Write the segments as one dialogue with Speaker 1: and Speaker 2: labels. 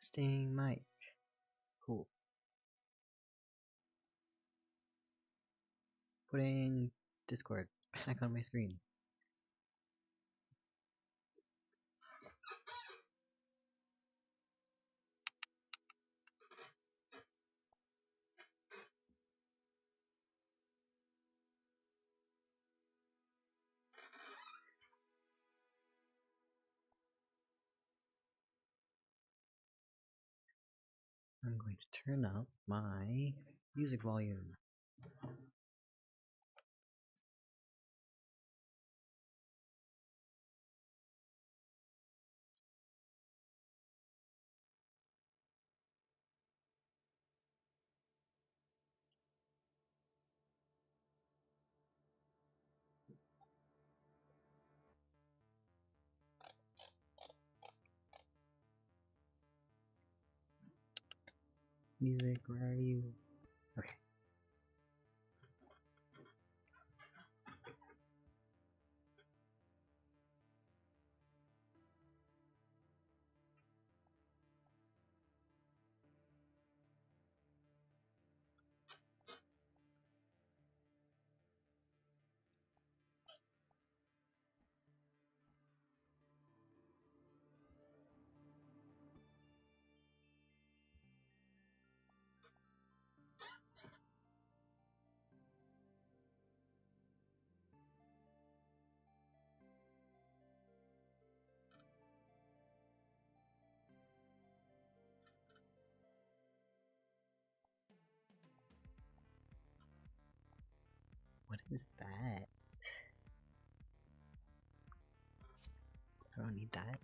Speaker 1: Testing mic. Cool. Putting Discord back on my screen. I'm going to turn up my music volume. Music, where are you? Okay. What is that? I don't need that.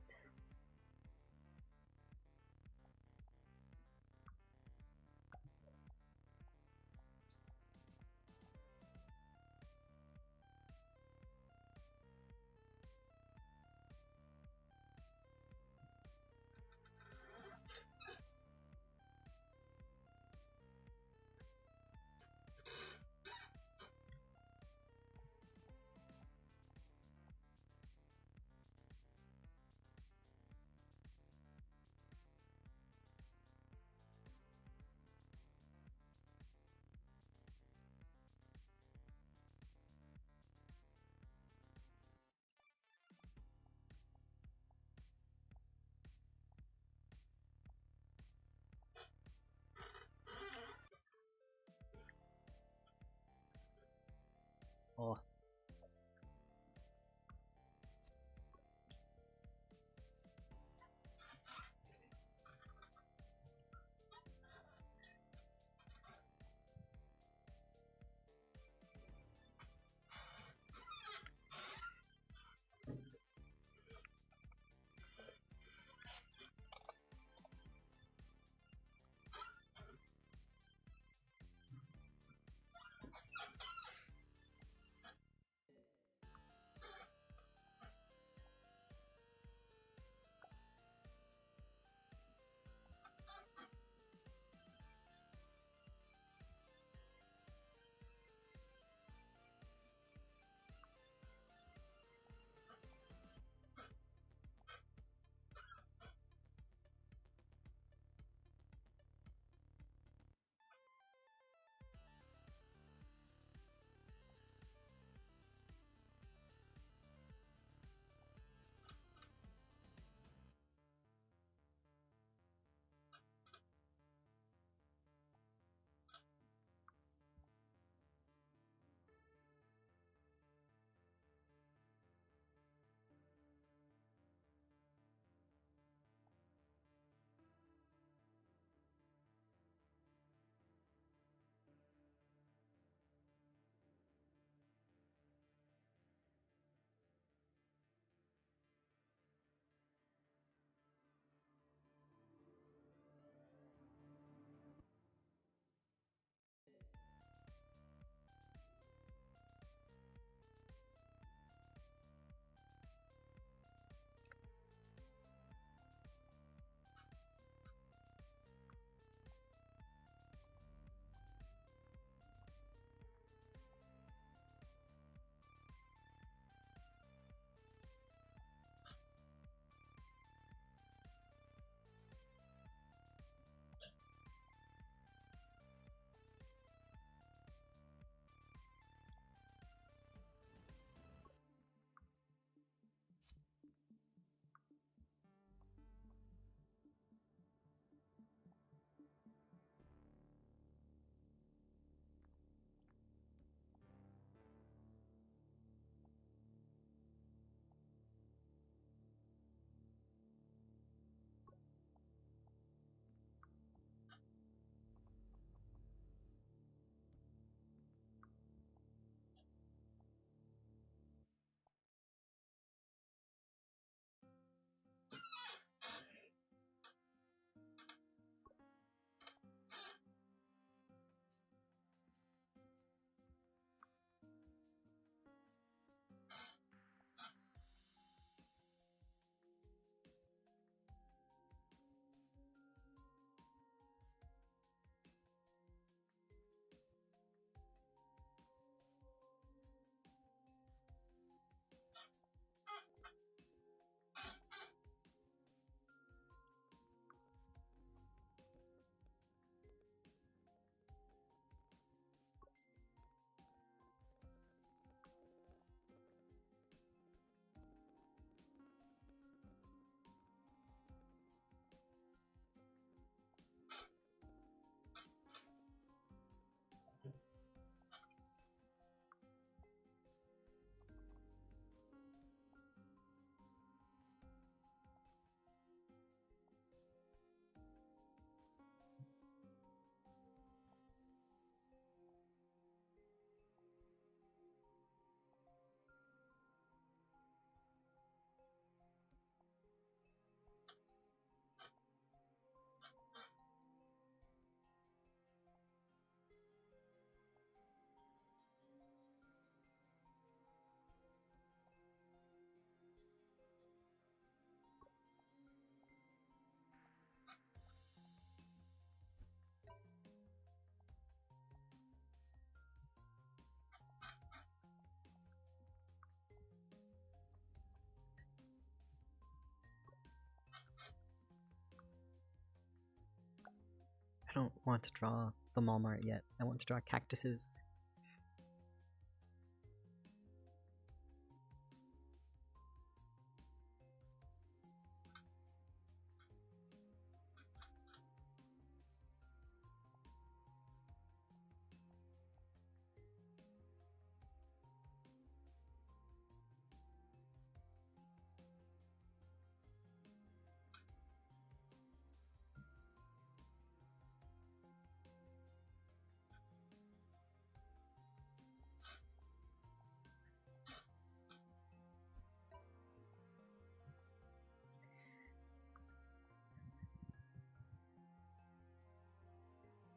Speaker 1: I don't want to draw the Malmart yet. I want to draw cactuses.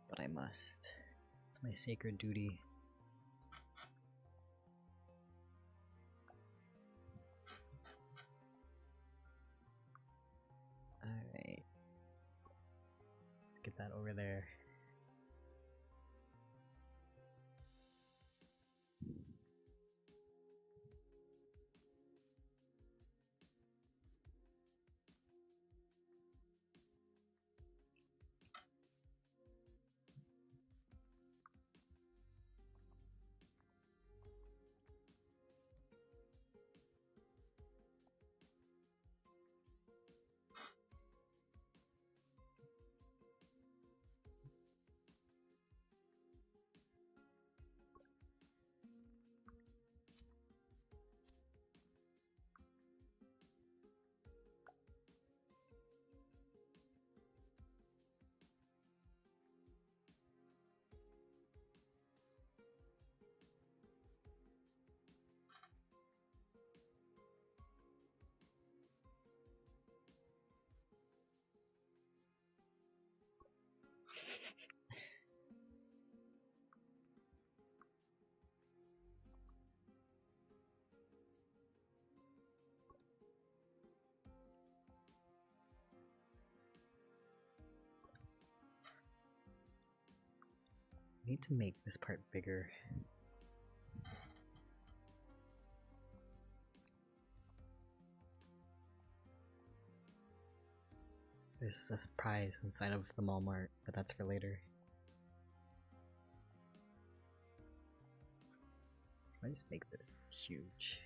Speaker 1: But I must. It's my sacred duty. Alright. Let's get that over there. I need to make this part bigger. This is a surprise inside of the Malmart, but that's for later. I just make this huge.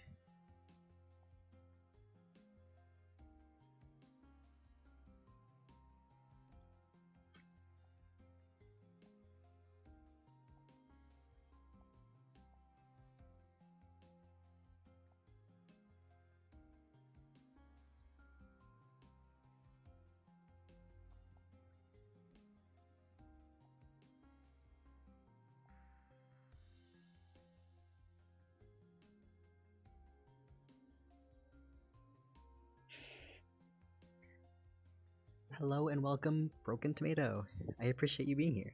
Speaker 1: Hello and welcome, Broken Tomato. I appreciate you being here.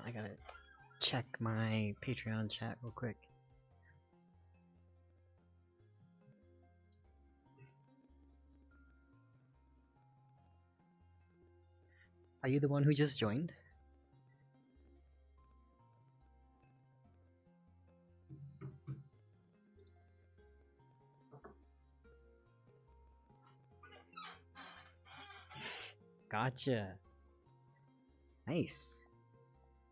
Speaker 1: I gotta check my Patreon chat real quick. Are you the one who just joined? Gotcha. Nice.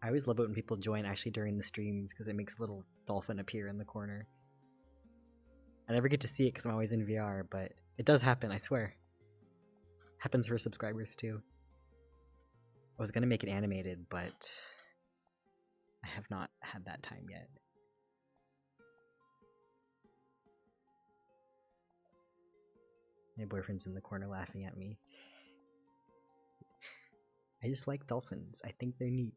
Speaker 1: I always love it when people join actually during the streams because it makes a little dolphin appear in the corner. I never get to see it because I'm always in VR, but it does happen, I swear. Happens for subscribers too. I was gonna make it animated, but I have not had that time yet. My boyfriend's in the corner laughing at me. I just like dolphins. I think they're neat.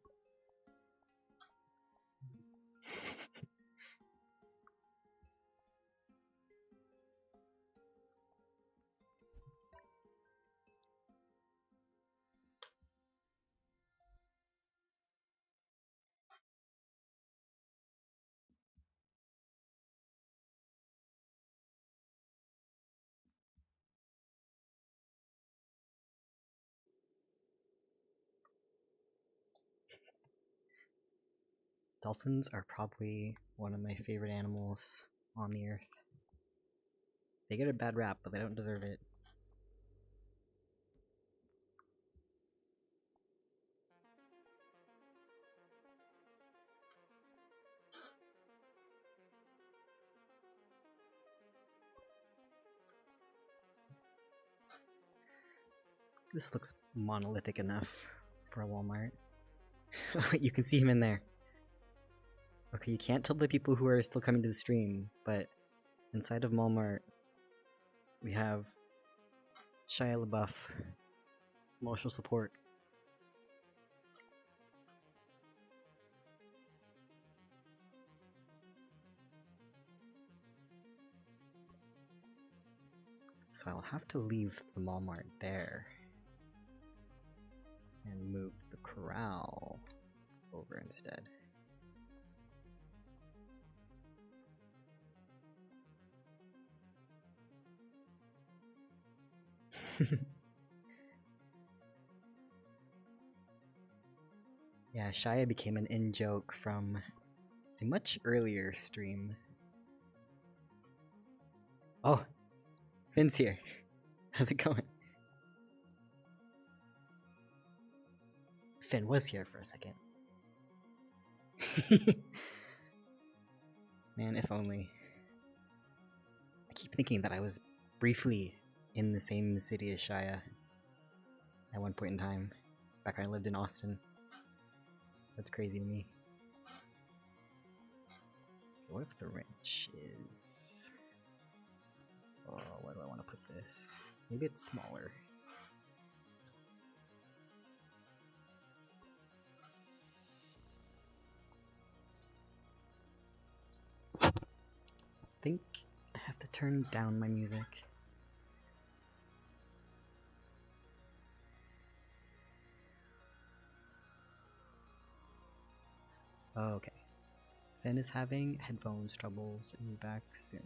Speaker 1: Dolphins are probably one of my favorite animals on the earth. They get a bad rap, but they don't deserve it. This looks monolithic enough for a Walmart. You can see him in there. Okay, you can't tell the people who are still coming to the stream, but inside of Malmart, we have Shia LaBeouf, emotional support. So I'll have to leave the Malmart there and move the corral over instead. Yeah, Shia became an in-joke from a much earlier stream. Oh, Finn's here. How's it going? Finn was here for a second. Man, if only. I keep thinking that I was briefly in the same city as Shia at one point in time, back when I lived in Austin. That's crazy to me. What if the wrench is... Oh, where do I want to put this? Maybe it's smaller. I think I have to turn down my music. Okay. Finn is having headphones troubles and be back soon.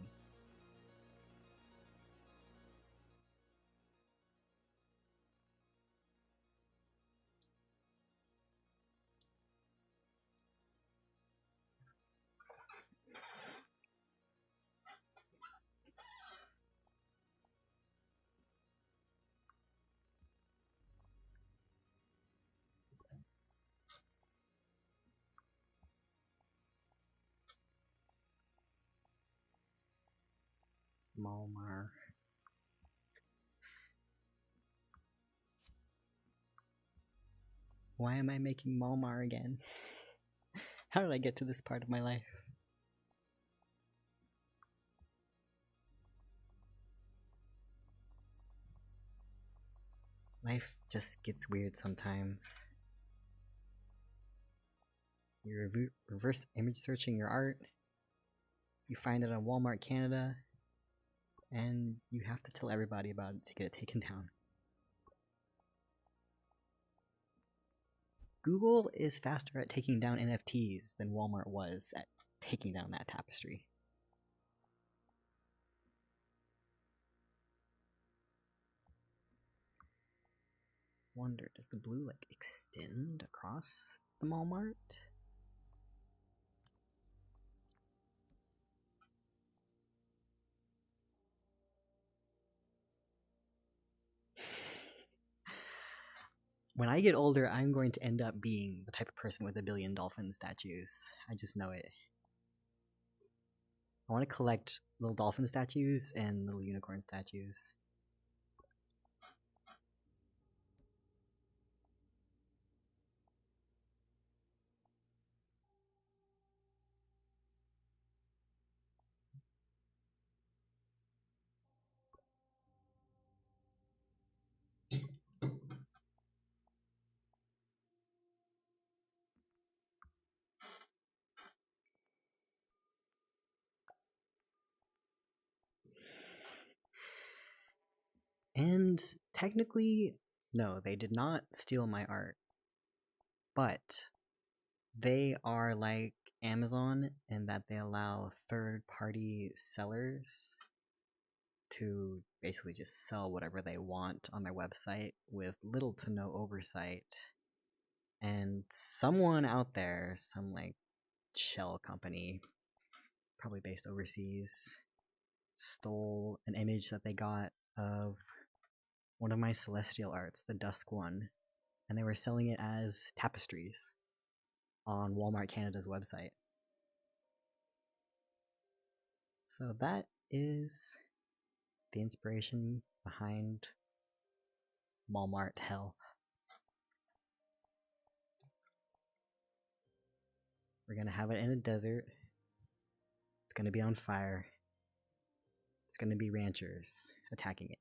Speaker 1: Malmar. Why am I making Malmar again? How did I get to this part of my life? Life just gets weird sometimes. You're reverse image searching your art, you find it on Walmart Canada, and you have to tell everybody about it to get it taken down. Google is faster at taking down NFTs than Walmart was at taking down that tapestry. Wonder, does the blue like extend across the Malmart? When I get older, I'm going to end up being the type of person with 1 billion dolphin statues. I just know it. I want to collect little dolphin statues and little unicorn statues. And technically, no, they did not steal my art. But they are like Amazon in that they allow third-party sellers to basically just sell whatever they want on their website with little to no oversight. And someone out there, some like shell company, probably based overseas, stole an image that they got of one of my celestial arts, the Dusk one, and they were selling it as tapestries on Walmart Canada's website. So that is the inspiration behind Malmart hell. We're gonna have it in a desert. It's gonna be on fire. It's gonna be ranchers attacking it,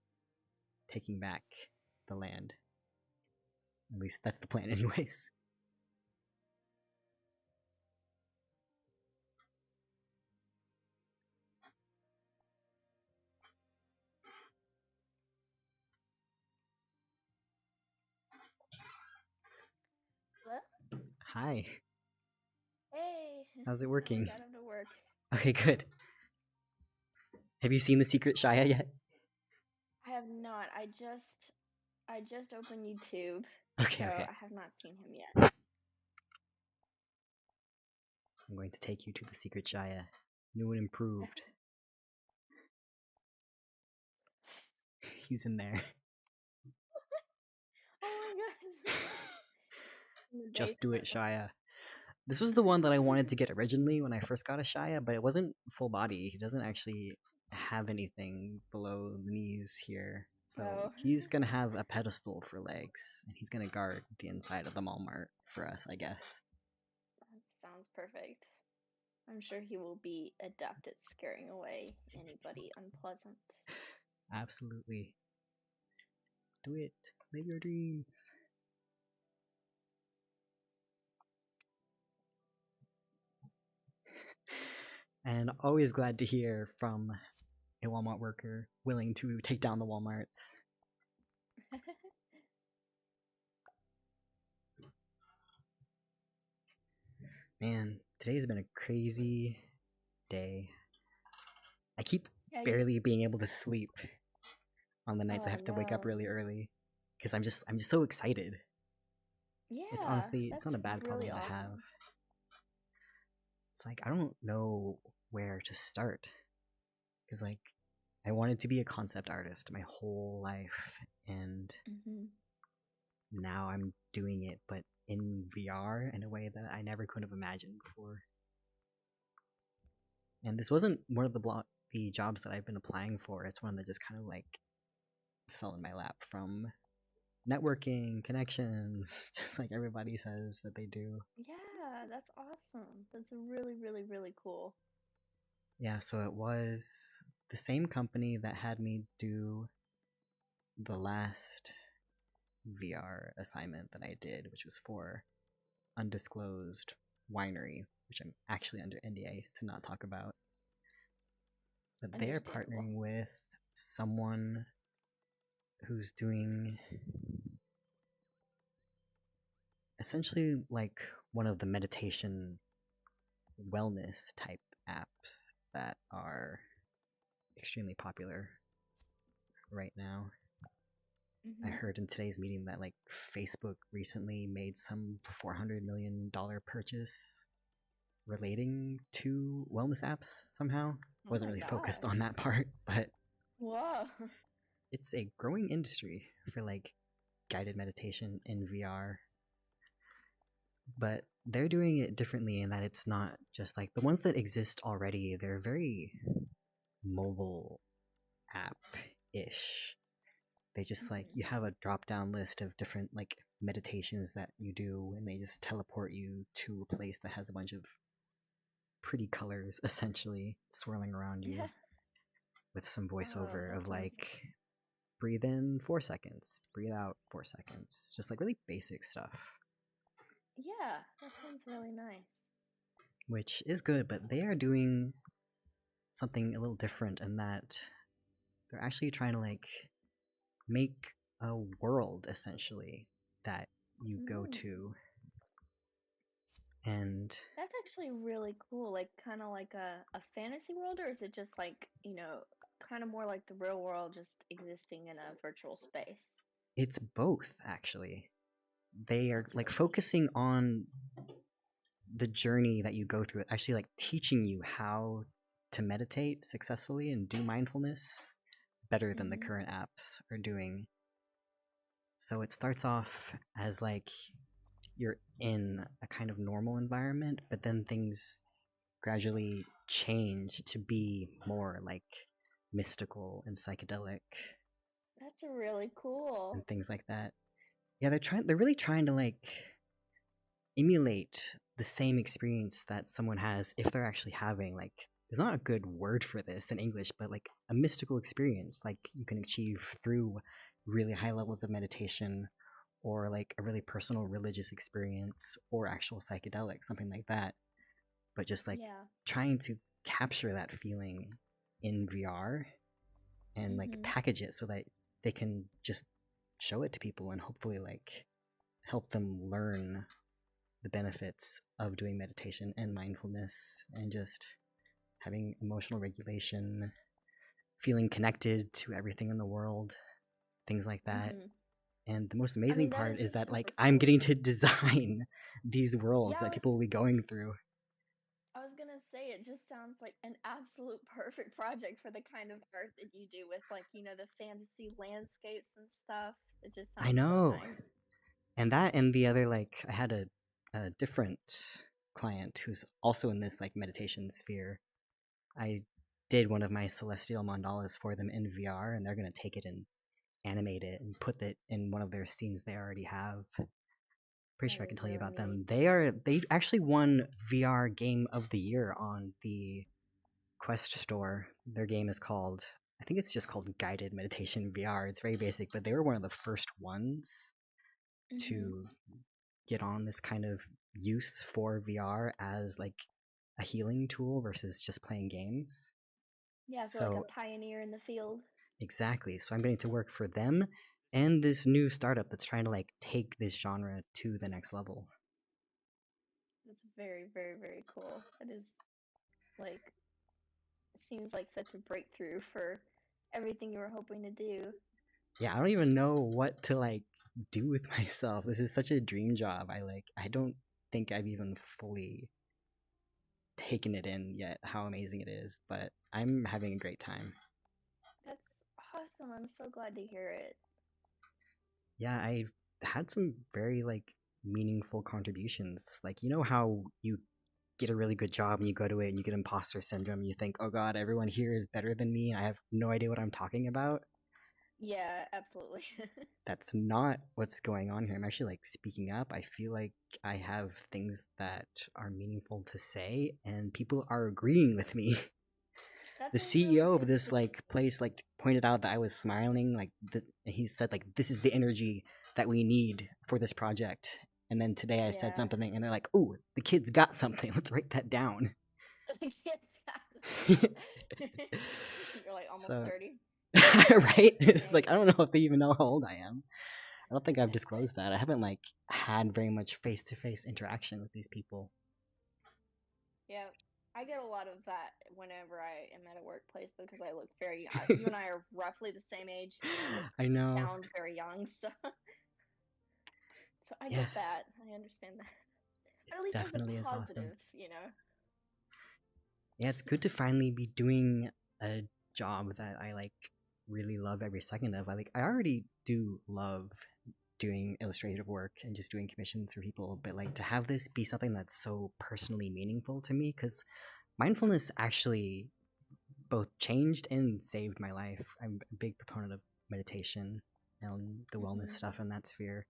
Speaker 1: taking back the land. At least that's the plan, anyways.
Speaker 2: Hello?
Speaker 1: Hi.
Speaker 2: Hey.
Speaker 1: How's it working?
Speaker 2: I got him to work.
Speaker 1: Okay, good. Have you seen The Secret Shia yet?
Speaker 2: I have not. I just opened YouTube.
Speaker 1: Okay,
Speaker 2: So
Speaker 1: okay.
Speaker 2: I have not seen him yet.
Speaker 1: I'm going to take you to The Secret Shia. New and improved. He's in there.
Speaker 2: Oh my god.
Speaker 1: Just do it, Shia. This was the one that I wanted to get originally when I first got a Shia, but it wasn't full body. He doesn't actually have anything below the knees here. So he's gonna have a pedestal for legs, and he's gonna guard the inside of the Malmart for us, I guess.
Speaker 2: That sounds perfect. I'm sure he will be adept at scaring away anybody unpleasant.
Speaker 1: Absolutely. Do it. Live your dreams. And always glad to hear from a Walmart worker willing to take down the Walmarts. Man, today's been a crazy day. I keep barely being able to sleep on the nights I have to wake up really early because I'm just so excited.
Speaker 2: Yeah,
Speaker 1: it's not a bad problem to have. It's like I don't know where to start because like I wanted to be a concept artist my whole life, and now I'm doing it, but in VR in a way that I never could have imagined before. And this wasn't one of the jobs that I've been applying for. It's one that just kind of like fell in my lap from networking, connections, just like everybody says that they do.
Speaker 2: Yeah, that's awesome. That's really, really, really cool.
Speaker 1: Yeah, so it was the same company that had me do the last VR assignment that I did, which was for undisclosed winery, which I'm actually under NDA to not talk about. But they're partnering with someone who's doing essentially like one of the meditation wellness type apps that are extremely popular right now. I heard in today's meeting that like Facebook recently made some $400 million purchase relating to wellness apps somehow. Wasn't really focused on that part, but
Speaker 2: whoa,
Speaker 1: it's a growing industry for like guided meditation in VR. But they're doing it differently in that it's not just like the ones that exist already. They're very mobile app-ish. They just like you have a drop-down list of different like meditations that you do, and they just teleport you to a place that has a bunch of pretty colors essentially swirling around you with some voiceover of like breathe in 4 seconds, breathe out 4 seconds, just like really basic stuff.
Speaker 2: Yeah, that sounds really nice.
Speaker 1: Which is good, but they are doing something a little different in that they're actually trying to like make a world essentially that you go to. And
Speaker 2: that's actually really cool. Like kind of like a fantasy world, or is it just like, you know, kind of more like the real world just existing in a virtual space?
Speaker 1: It's both actually. They are like focusing on the journey that you go through, actually like teaching you how to meditate successfully and do mindfulness better than the current apps are doing. So it starts off as like you're in a kind of normal environment, but then things gradually change to be more like mystical and psychedelic
Speaker 2: That's really cool.
Speaker 1: and things like that. Yeah, they're really trying to like emulate the same experience that someone has if they're actually having like, there's not a good word for this in English, but like a mystical experience like you can achieve through really high levels of meditation, or like a really personal religious experience, or actual psychedelic, something like that. But just like
Speaker 2: Yeah.
Speaker 1: trying to capture that feeling in VR and like package it so that they can just show it to people and hopefully like help them learn the benefits of doing meditation and mindfulness and just having emotional regulation, feeling connected to everything in the world, things like that. And the most amazing
Speaker 2: That
Speaker 1: part
Speaker 2: is
Speaker 1: is
Speaker 2: just
Speaker 1: that
Speaker 2: super
Speaker 1: like I'm
Speaker 2: cool.
Speaker 1: getting to design these worlds
Speaker 2: Yeah,
Speaker 1: that people will be going through.
Speaker 2: I was gonna say it just sounds like an absolute perfect project for the kind of art that you do with like, the fantasy landscapes and stuff. It just
Speaker 1: I
Speaker 2: sounds so
Speaker 1: know.
Speaker 2: nice.
Speaker 1: And that, and the other, like I had a different client who's also in this like meditation sphere. I did one of my celestial mandalas for them in VR, and they're going to take it and animate it and put it in one of their scenes they already have. Pretty sure I can tell you about them. They actually won VR Game of the Year on the Quest store. Their game is called, I think it's just called Guided Meditation VR. It's very basic, but they were one of the first ones to get on this kind of use for VR as like a healing tool versus just playing games.
Speaker 2: Yeah, so like a
Speaker 1: So
Speaker 2: pioneer in the field.
Speaker 1: exactly. So I'm getting to work for them and this new startup that's trying to like take this genre to the next level.
Speaker 2: That's very, very, very cool. That is like, it seems like such a breakthrough for everything you were hoping to do.
Speaker 1: Yeah, I don't even know what to like do with myself. This is such a dream job. I don't think I've even fully taken it in yet how amazing it is, but I'm having a great time.
Speaker 2: That's awesome. I'm so glad to hear it.
Speaker 1: Yeah, I've had some very like meaningful contributions. Like, you know how you get a really good job and you go to it and you get imposter syndrome and you think, oh god, everyone here is better than me and I have no idea what I'm talking about?
Speaker 2: Yeah, absolutely.
Speaker 1: That's not what's going on here. I'm actually like speaking up. I feel like I have things that are meaningful to say and people are agreeing with me.
Speaker 2: That's
Speaker 1: The
Speaker 2: a really
Speaker 1: CEO of
Speaker 2: good
Speaker 1: this
Speaker 2: thing.
Speaker 1: like place like pointed out that I was smiling, like he said like this is the energy that we need for this project. And then today I said
Speaker 2: Yeah.
Speaker 1: something and they're like, "Ooh, the kid's got something. Let's write that down."
Speaker 2: Yes. You're like almost
Speaker 1: So
Speaker 2: 30.
Speaker 1: right?
Speaker 2: Good
Speaker 1: It's like I don't
Speaker 2: age.
Speaker 1: know if they even know how old I am. I don't think I've disclosed that. I haven't like had very much face-to-face interaction with these people.
Speaker 2: Yeah. I get a lot of that whenever I am at a workplace because I look very young. You and I are roughly the same age and you look
Speaker 1: I know.
Speaker 2: sound very young, so I get
Speaker 1: Yes,
Speaker 2: that. I understand that.
Speaker 1: it
Speaker 2: But at least as a
Speaker 1: definitely is awesome.
Speaker 2: positive.
Speaker 1: Yeah, it's good to finally be doing a job that I like really love every second of. I already do love doing illustrative work and just doing commissions for people, but like to have this be something that's so personally meaningful to me, because mindfulness actually both changed and saved my life. I'm a big proponent of meditation and the wellness stuff in that sphere.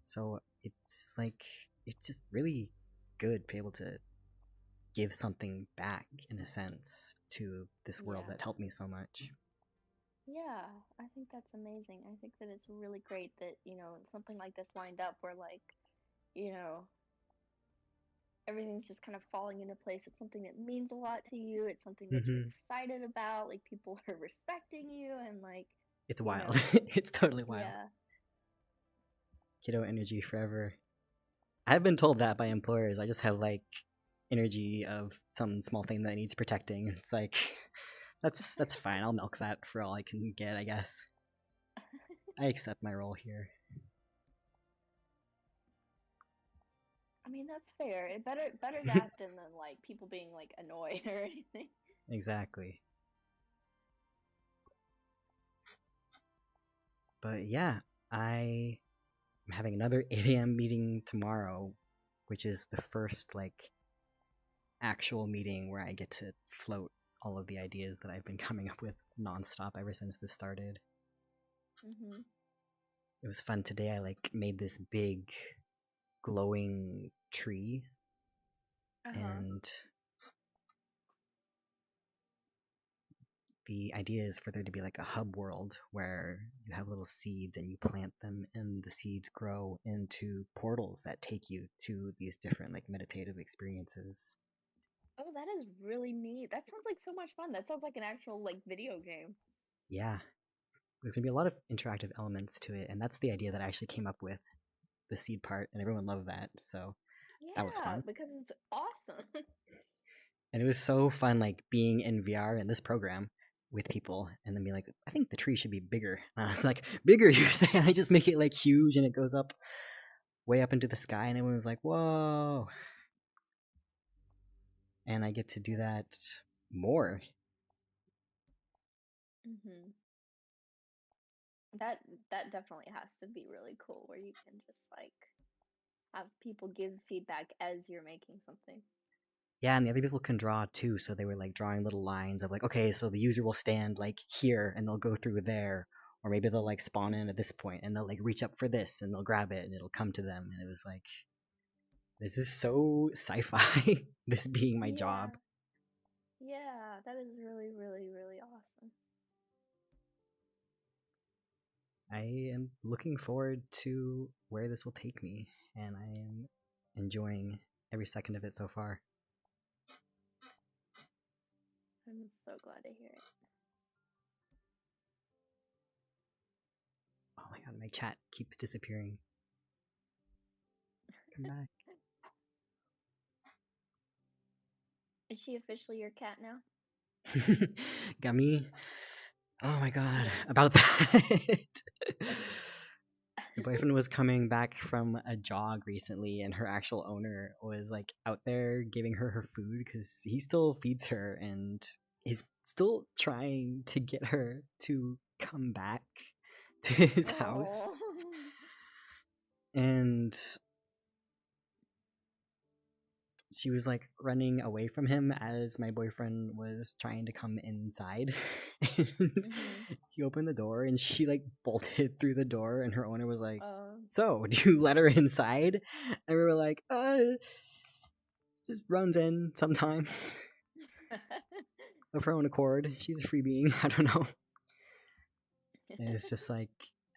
Speaker 1: So it's like it's just really good to be able to give something back in a sense to this world
Speaker 2: Yeah.
Speaker 1: that helped me so much.
Speaker 2: Yeah, I think that's amazing. I think that it's really great that, something like this lined up where you know, everything's just kind of falling into place. It's something that means a lot to you. It's something that you're
Speaker 1: Hmm.
Speaker 2: excited about. Like people are respecting you and
Speaker 1: It's
Speaker 2: you
Speaker 1: wild.
Speaker 2: know,
Speaker 1: It's totally wild.
Speaker 2: yeah.
Speaker 1: Kiddo energy forever. I've been told that by employers. I just have like energy of some small thing that needs protecting. It's like that's fine. I'll milk that for all I can get, I guess. I accept my role here.
Speaker 2: I mean, that's fair. It better that than like people being like annoyed or anything.
Speaker 1: Exactly. But yeah, I am having another 8 a.m. meeting tomorrow, which is the first like actual meeting where I get to float all of the ideas that I've been coming up with nonstop ever since this started.
Speaker 2: Mhm.
Speaker 1: It was fun today. I like made this big glowing tree,
Speaker 2: Uh-huh.
Speaker 1: and the idea is for there to be like a hub world where you have little seeds and you plant them and the seeds grow into portals that take you to these different like meditative experiences.
Speaker 2: Oh, that is really neat. That sounds like so much fun. That sounds like an actual like video game.
Speaker 1: Yeah, there's gonna be a lot of interactive elements to it, and that's the idea that I actually came up with, the seed part, and everyone loved that, so that was
Speaker 2: Yeah,
Speaker 1: fun.
Speaker 2: because it's awesome.
Speaker 1: And it was so fun like being in VR in this program with people and then be like, I think the tree should be bigger. And I was like, bigger, you say? And I just make it like huge and it goes up way up into the sky, and everyone was like, whoa. And I get to do that more.
Speaker 2: Mhm. That that definitely has to be really cool where you can just like have people give feedback as you're making something.
Speaker 1: Yeah, and the other people can draw too, so they were like drawing little lines of like, okay, so the user will stand like here and they'll go through there, or maybe they'll like spawn in at this point and they'll like reach up for this and they'll grab it and it'll come to them. And it was like, this is so sci-fi. This being my job.
Speaker 2: Yeah. Yeah, that is really, really, really awesome.
Speaker 1: I am looking forward to where this will take me, and I am enjoying every second of it so far.
Speaker 2: I'm so glad to hear it.
Speaker 1: Oh my god, my chat keeps disappearing. Come back.
Speaker 2: Is she officially your cat now?
Speaker 1: Gummy. Oh my god,
Speaker 2: Yes.
Speaker 1: about that. My boyfriend was coming back from a jog recently, and her actual owner was like out there giving her food because he still feeds her and he's still trying to get her to come back to his house.
Speaker 2: Oh.
Speaker 1: And she was like running away from him as my boyfriend was trying to come inside. And
Speaker 2: Mhm.
Speaker 1: he opened the door and she like bolted through the door, and her owner was like,
Speaker 2: Um.
Speaker 1: so do you let her inside? And we were like, just runs in sometimes of her own accord. She's a free being. I don't know. And it's just like,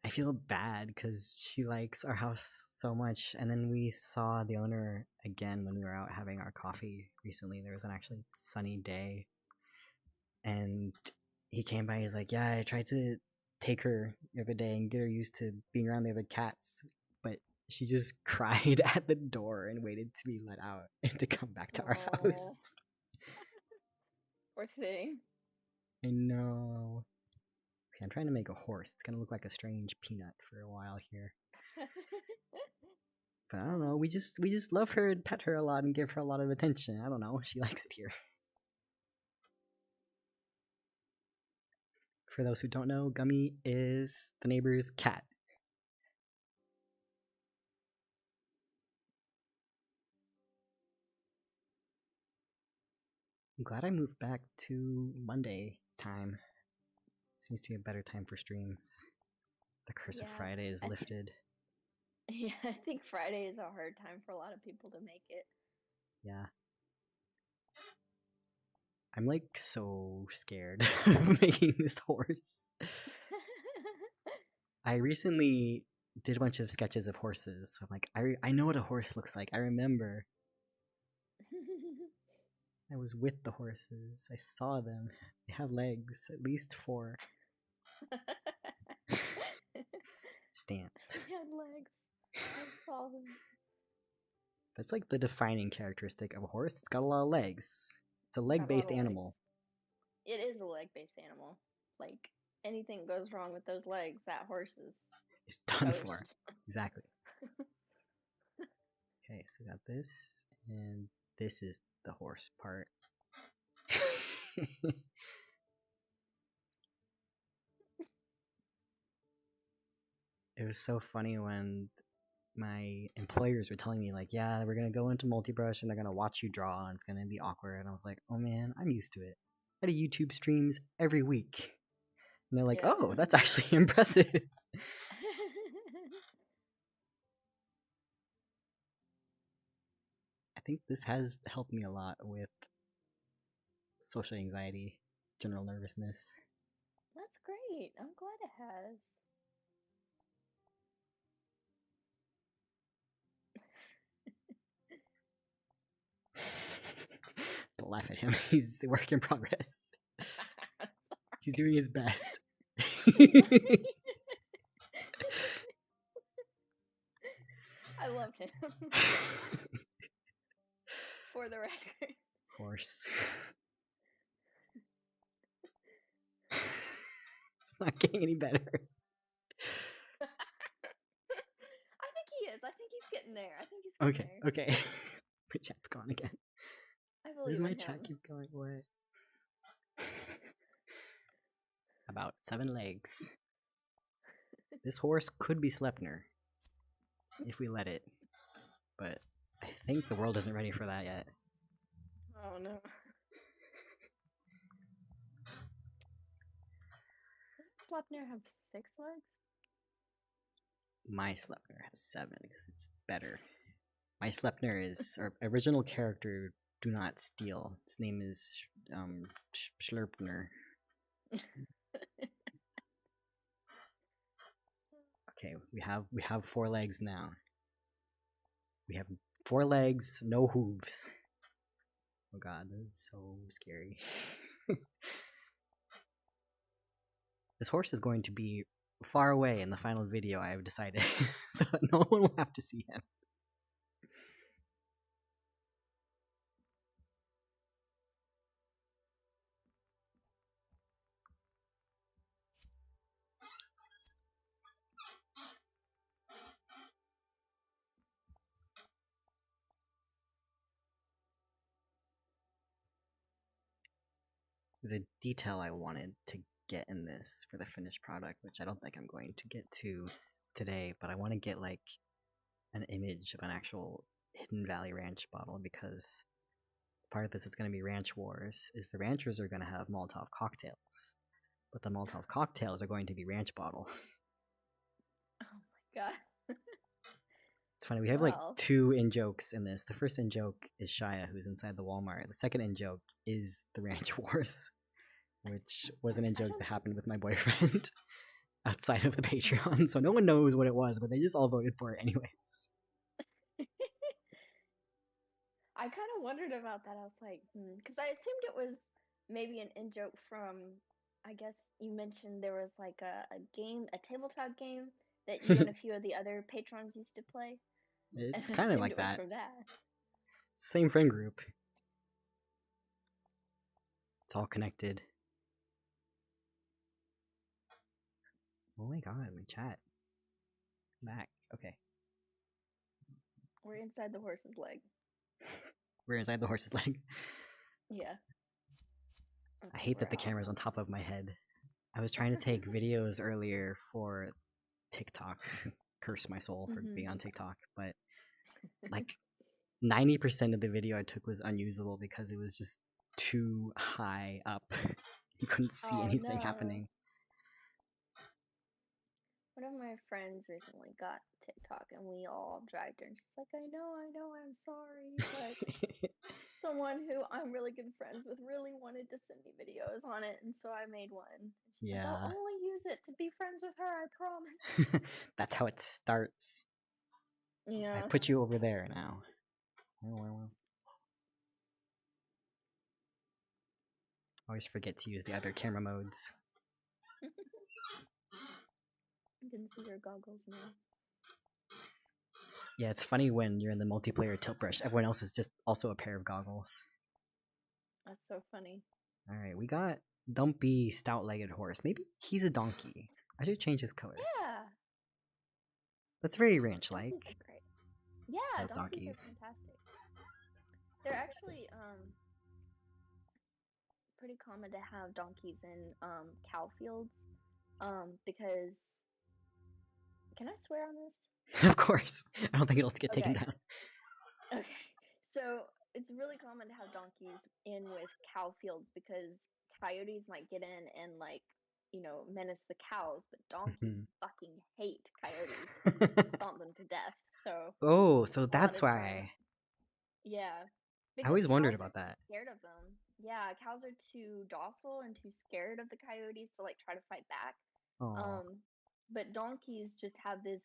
Speaker 1: I feel bad because she likes our house so much. And then we saw the owner again when we were out having our coffee recently. There was an actually sunny day, and he came by. He's like, yeah, I tried to take her the other day and get her used to being around the other cats, but she just cried at the door and waited to be let out and to come back to our
Speaker 2: Oh.
Speaker 1: house.
Speaker 2: Poor thing.
Speaker 1: I know. Okay, I'm trying to make a horse. It's gonna look like a strange peanut for a while here. But I don't know. We just love her and pet her a lot and give her a lot of attention. I don't know. She likes it here. For those who don't know, Gummy is the neighbor's cat. I'm glad I moved back to Monday time. Seems to be a better time for streams. The curse of
Speaker 2: Yeah.
Speaker 1: Friday is
Speaker 2: I think.
Speaker 1: lifted.
Speaker 2: Yeah, I think Friday is a hard time for a lot of people to make it.
Speaker 1: Yeah. I'm like so scared of making this horse. I recently did a bunch of sketches of horses. So I'm like, I know what a horse looks like. I remember I was with the horses. I saw them. They have legs, at least four. Stanced.
Speaker 2: They had legs. I saw them.
Speaker 1: That's like the defining characteristic of a horse. It's got a lot of legs. It's a
Speaker 2: Got a lot
Speaker 1: leg-based
Speaker 2: of legs.
Speaker 1: animal.
Speaker 2: It is a leg-based animal. Like anything goes wrong with those legs, that horse is
Speaker 1: It's done for.
Speaker 2: toast.
Speaker 1: Exactly. Okay, so we got this, and this is the horse part. It was so funny when my employers were telling me, like, yeah, we're gonna go into multi-brush and they're gonna watch you draw and it's gonna be awkward. And I was like, oh man, I'm used to it. I do YouTube streams every week. And they're like,
Speaker 2: Yeah.
Speaker 1: oh, that's actually impressive. I think this has helped me a lot with social anxiety, general nervousness.
Speaker 2: That's great. I'm glad it has.
Speaker 1: Don't laugh at him. He's a work in progress. He's doing his best.
Speaker 2: I love him. For the record.
Speaker 1: Horse. It's not getting any better.
Speaker 2: I think he is. I think he's getting there. I think he's getting there.
Speaker 1: Okay. My chat's gone again.
Speaker 2: I believe
Speaker 1: Where's
Speaker 2: in
Speaker 1: my
Speaker 2: him.
Speaker 1: chat keep going away? About 7 legs. This horse could be Sleipnir if we let it, but I think the world isn't ready for that yet.
Speaker 2: Oh no. Doesn't Sleipnir have 6 legs?
Speaker 1: My Sleipnir has 7 because it's better. My Sleipnir is our original character. Do not steal. His name is Schlurpner. Okay, we have 4 legs now. We have 4 legs, no hooves. Oh god, this is so scary. This horse is going to be far away in the final video, I have decided, so that no one will have to see him. There's a detail I wanted to get in this for the finished product, which I don't think I'm going to get to today, but I want to get like an image of an actual Hidden Valley Ranch bottle, because part of this is going to be Ranch Wars, is the ranchers are going to have Molotov cocktails, but the Molotov cocktails are going to be ranch bottles.
Speaker 2: Oh my god.
Speaker 1: It's funny, we have like 2 in-jokes in this. The first in-joke is Shia, who's inside the Walmart. The second in-joke is the Ranch Wars, which was an in-joke that happened with my boyfriend outside of the Patreon, so no one knows what it was, but they just all voted for it anyways.
Speaker 2: I kind of wondered about that. I was like, because I assumed it was maybe an in-joke from, I guess you mentioned there was like a game, a tabletop game that you and a few of the other patrons used to play.
Speaker 1: It's kind of like that.
Speaker 2: From that.
Speaker 1: Same friend group. It's all connected. Oh my god, my chat. Back. Okay.
Speaker 2: We're inside the horse's leg.
Speaker 1: We're inside the horse's leg.
Speaker 2: Yeah.
Speaker 1: Okay, I hate that the camera's on top of my head. I was trying to take videos earlier for TikTok. Curse my soul for being on TikTok, but like 90% of the video I took was unusable because it was just too high up. You couldn't see anything happening.
Speaker 2: One of my friends recently got TikTok and we all dragged her and she's like, I know, I'm sorry, but someone who I'm really good friends with really wanted to send me videos on it, and so I made one. She's like, I'll only use it to be friends with her, I promise.
Speaker 1: That's how it starts.
Speaker 2: Yeah.
Speaker 1: I put you over there now. Always forget to use the other camera modes.
Speaker 2: I didn't see your goggles now.
Speaker 1: Yeah, it's funny when you're in the multiplayer tilt brush. Everyone else is just also a pair of goggles.
Speaker 2: That's so funny.
Speaker 1: Alright, we got Dumpy Stout-Legged Horse. Maybe he's a donkey. I should change his color.
Speaker 2: Yeah.
Speaker 1: That's very ranch-like.
Speaker 2: Yeah,
Speaker 1: Love
Speaker 2: donkeys are
Speaker 1: donkeys.
Speaker 2: fantastic. They're actually pretty common to have donkeys in cow fields because can I swear on this?
Speaker 1: Of course. I don't think it'll get taken
Speaker 2: Okay.
Speaker 1: down.
Speaker 2: Okay. So it's really common to have donkeys in with cow fields because coyotes might get in and like, menace the cows, but donkeys
Speaker 1: Mhm.
Speaker 2: fucking hate coyotes and will stomp them to death. So
Speaker 1: Oh, so
Speaker 2: a lot
Speaker 1: that's
Speaker 2: of times,
Speaker 1: why.
Speaker 2: yeah,
Speaker 1: I
Speaker 2: because
Speaker 1: always wondered
Speaker 2: cows are
Speaker 1: about
Speaker 2: too
Speaker 1: that.
Speaker 2: scared of them. Yeah, cows are too docile and too scared of the coyotes to like try to fight back.
Speaker 1: Oh,
Speaker 2: Um, but donkeys just have this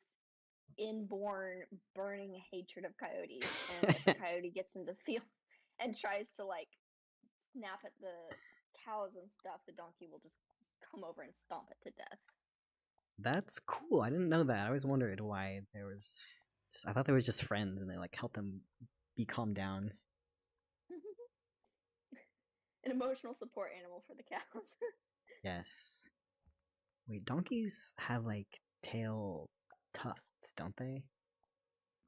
Speaker 2: inborn burning hatred of coyotes, and if a coyote gets in the field and tries to like snap at the cows and stuff, the donkey will just come over and stomp it to death.
Speaker 1: that's cool. I didn't know that. I always wondered why there was. I thought they were just friends and they like help them be calmed down.
Speaker 2: An emotional support animal for the cows.
Speaker 1: Yes. Wait, donkeys have like tail tufts, don't they?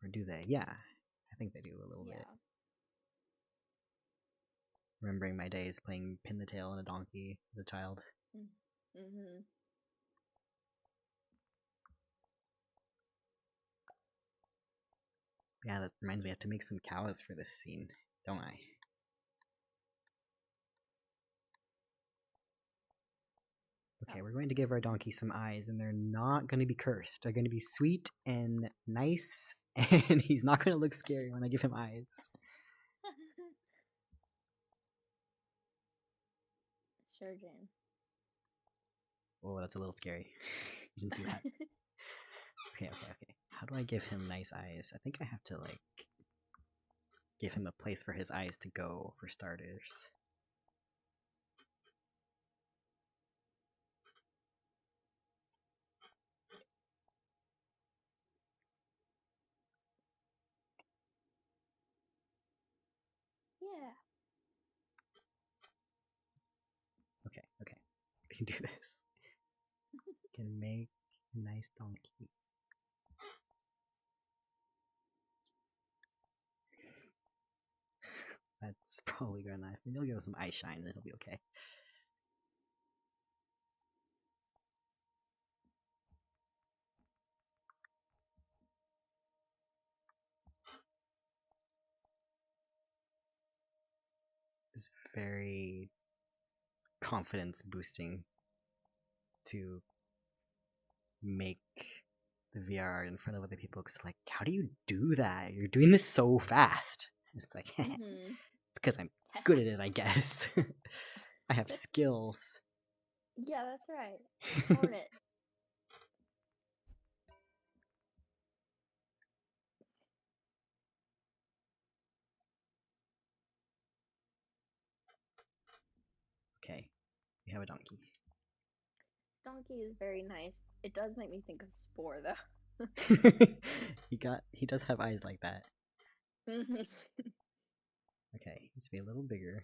Speaker 1: Or do they? Yeah, I think they do a little bit.
Speaker 2: Yeah.
Speaker 1: Remembering my days playing pin the tail on a donkey as a child.
Speaker 2: Mm-hmm.
Speaker 1: Yeah, that reminds me I have to make some cows for this scene, don't I? Okay, we're going to give our donkey some eyes, and they're not going to be cursed. They're going to be sweet and nice, and he's not going to look scary when I give him eyes.
Speaker 2: Sure, Jane.
Speaker 1: Oh, that's a little scary. You didn't see that. Okay. How do I give him nice eyes? I think I have to, like, give him a place for his eyes to go, for starters.
Speaker 2: Yeah.
Speaker 1: Okay. I can do this. Can make a nice donkey. That's probably good enough. Maybe I'll give him some eye shine, then he'll be okay. It's very confidence boosting to make the VR art in front of other people because, like, how do you do that? You're doing this so fast. And it's like, it's
Speaker 2: Mm-hmm.
Speaker 1: because I'm good at it, I guess. I have skills.
Speaker 2: Yeah, that's right. Own it.
Speaker 1: Okay, we have a donkey.
Speaker 2: Donkey is very nice. It does make me think of Spore, though.
Speaker 1: He does have eyes like that.
Speaker 2: Mm-hmm.
Speaker 1: Okay, needs to be a little bigger.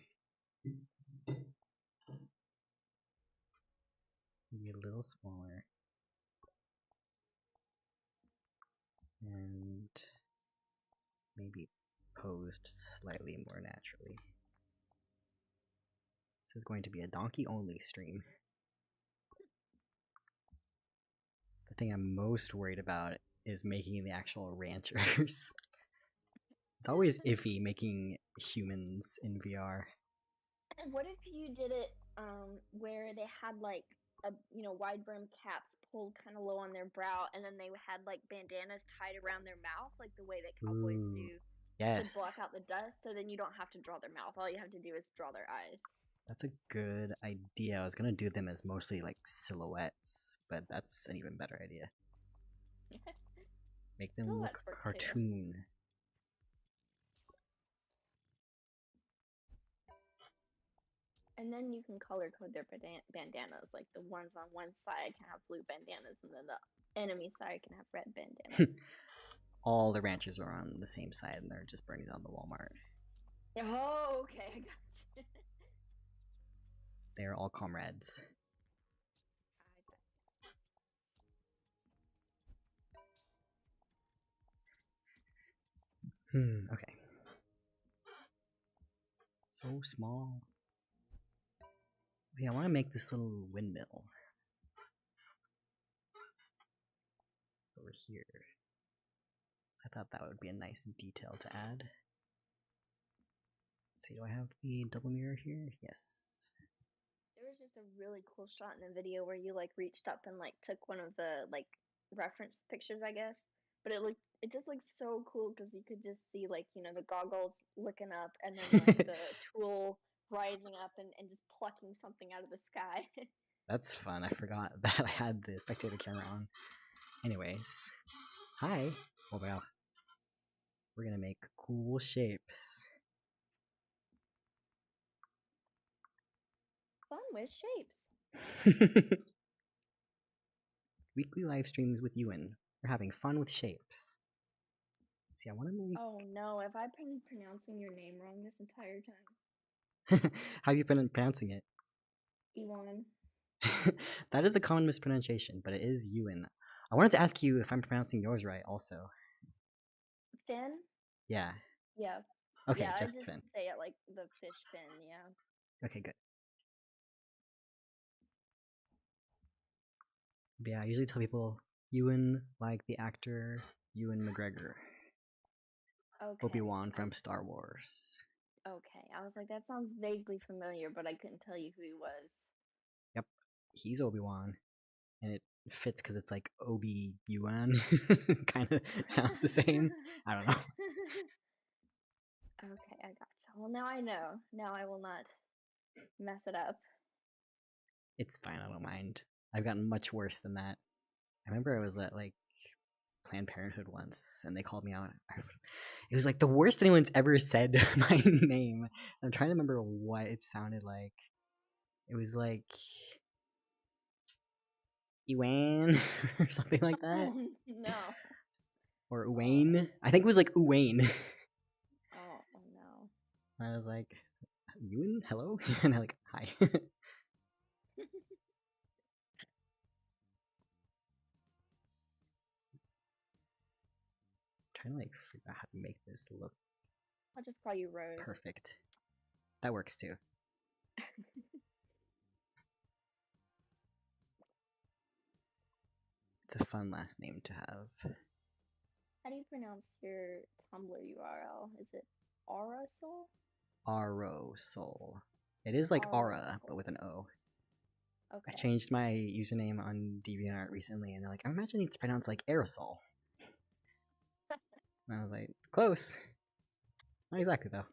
Speaker 1: Maybe a little smaller. And maybe posed slightly more naturally. This is going to be a donkey only stream. The thing I'm most worried about is making the actual ranchers. It's always iffy making humans in VR.
Speaker 2: And what if you did it where they had like a wide brim caps pulled kind of low on their brow, and then they had like bandanas tied around their mouth, like the way that cowboys
Speaker 1: Ooh,
Speaker 2: do to block
Speaker 1: yes,
Speaker 2: out the dust. So then you don't have to draw their mouth. All you have to do is draw their eyes.
Speaker 1: that's a good idea. I was gonna do them as mostly like silhouettes, but that's an even better idea. Make them look
Speaker 2: Silhouettes work too.
Speaker 1: cartoon.
Speaker 2: And then you can color code their bandanas. Like the ones on one side can have blue bandanas, and then the enemy side can have red bandanas.
Speaker 1: All the ranchers are on the same side and they're just burning down the Walmart.
Speaker 2: Oh, okay, I got you.
Speaker 1: They are all comrades.
Speaker 2: I got
Speaker 1: Okay. So small. Yeah, I want to make this little windmill over here. I thought that would be a nice detail to add. Let's see, do I have the double mirror here? Yes.
Speaker 2: There was just a really cool shot in the video where you like reached up and like took one of the like reference pictures, I guess. But it just looks so cool because you could just see like, you know, the goggles looking up and then like the tool rising up and just plucking something out of the sky.
Speaker 1: That's fun. I forgot that I had the spectator camera on. Anyways, hi. Oh wow. We're gonna make cool shapes.
Speaker 2: Fun with shapes.
Speaker 1: Weekly live streams with Ewan. We're having fun with shapes. Let's see, I want to make.
Speaker 2: Oh no, have I been pronouncing your name wrong this entire time?
Speaker 1: How have you been pronouncing it?
Speaker 2: Ewan.
Speaker 1: That is a common mispronunciation, but it is Ewan. I wanted to ask you if I'm pronouncing yours right, also.
Speaker 2: Finn?
Speaker 1: Yeah.
Speaker 2: Yeah.
Speaker 1: Okay,
Speaker 2: Yeah, I
Speaker 1: just
Speaker 2: just
Speaker 1: Finn.
Speaker 2: say it like the fish fin, yeah.
Speaker 1: Okay, good. But yeah, I usually tell people Ewan, like the actor Ewan McGregor.
Speaker 2: Okay.
Speaker 1: Obi-Wan from Star Wars.
Speaker 2: Okay. I was like, that sounds vaguely familiar, but I couldn't tell you who he was.
Speaker 1: Yep, he's Obi-Wan. And it fits because it's like Obi-Wan. Kind of sounds the same. I don't know.
Speaker 2: Okay, I gotcha. Well, now I know. Now I will not mess it up.
Speaker 1: It's fine, I don't mind. I've gotten much worse than that. I remember I was at like Planned Parenthood once and they called me out. It was like the worst anyone's ever said my name. I'm trying to remember what it sounded like. It was like Ewan or something like that.
Speaker 2: Oh, no.
Speaker 1: Or Uwain. I think it was like Uwain.
Speaker 2: Oh, no.
Speaker 1: And I was like, Ewan, hello? And they're like, hi. Trying to like figure out how to make this look
Speaker 2: I'll just call you Rose.
Speaker 1: perfect. That works too. It's a fun last name to have.
Speaker 2: How do you pronounce your Tumblr URL? Is it Aurasol?
Speaker 1: Aurosol. It is like aura,
Speaker 2: Aurosol.
Speaker 1: but with an O.
Speaker 2: Okay.
Speaker 1: I changed my username on DeviantArt recently, and they're like, I'm imagining it's pronounced like aerosol. And I was like, close. Not exactly, though.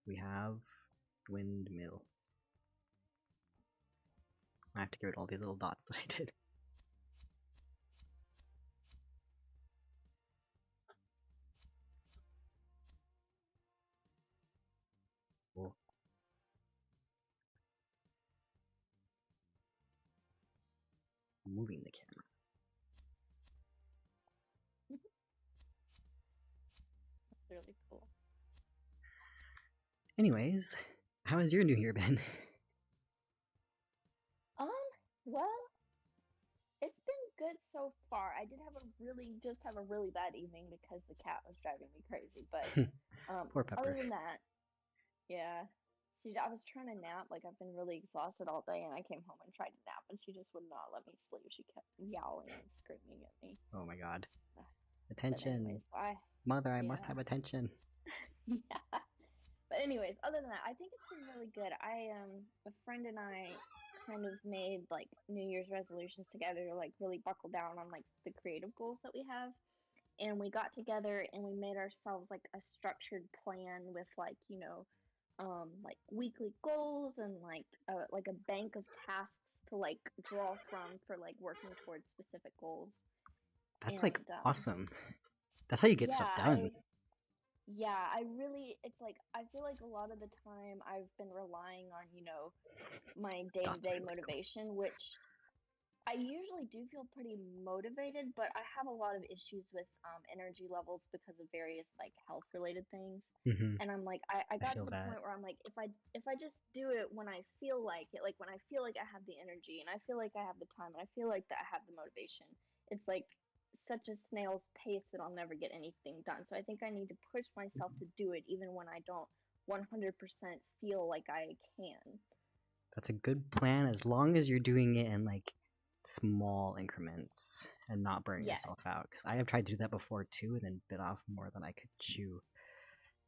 Speaker 1: We have windmill. I have to get rid of all these little dots that I did. Cool. Moving the camera.
Speaker 2: That's really cool.
Speaker 1: Anyways, how has your new year been?
Speaker 2: Well, it's been good so far. I did have a really bad evening because the cat was driving me crazy. But
Speaker 1: Poor Pepper.
Speaker 2: other than that, yeah. I was trying to nap, like I've been really exhausted all day, and I came home and tried to nap, and she just would not let me sleep. She kept yowling and screaming at me.
Speaker 1: Oh my god.
Speaker 2: But
Speaker 1: Attention.
Speaker 2: anyways,
Speaker 1: Mother, I must
Speaker 2: yeah.
Speaker 1: have attention.
Speaker 2: Yeah. But anyways, other than that, I think it's been really good. A friend and I kind of made like New Year's resolutions together to like really buckle down on like the creative goals that we have. And we got together and we made ourselves like a structured plan with like, you know, like weekly goals and like a bank of tasks to like draw from for like working towards specific goals.
Speaker 1: That's
Speaker 2: And
Speaker 1: like awesome. That's how you get stuff done.
Speaker 2: Yeah, it's like, I feel like a lot of the time I've been relying on, you know, my day to day motivation, which I usually do feel pretty motivated, but I have a lot of issues with energy levels because of various like health related things.
Speaker 1: Hmm.
Speaker 2: And I'm like, I
Speaker 1: I
Speaker 2: got
Speaker 1: feel
Speaker 2: to the
Speaker 1: that.
Speaker 2: point where I'm like, if I just do it when I feel like it, like when I feel like I have the energy and I feel like I have the time and I feel like that I have the motivation, it's like such a snail's pace that I'll never get anything done. So I think I need to push myself to do it even when I don't 100% feel like I can.
Speaker 1: That's a good plan as long as you're doing it in like small increments and not burning
Speaker 2: Yes,
Speaker 1: yourself out. Because I have tried to do that before too, and then bit off more than I could chew,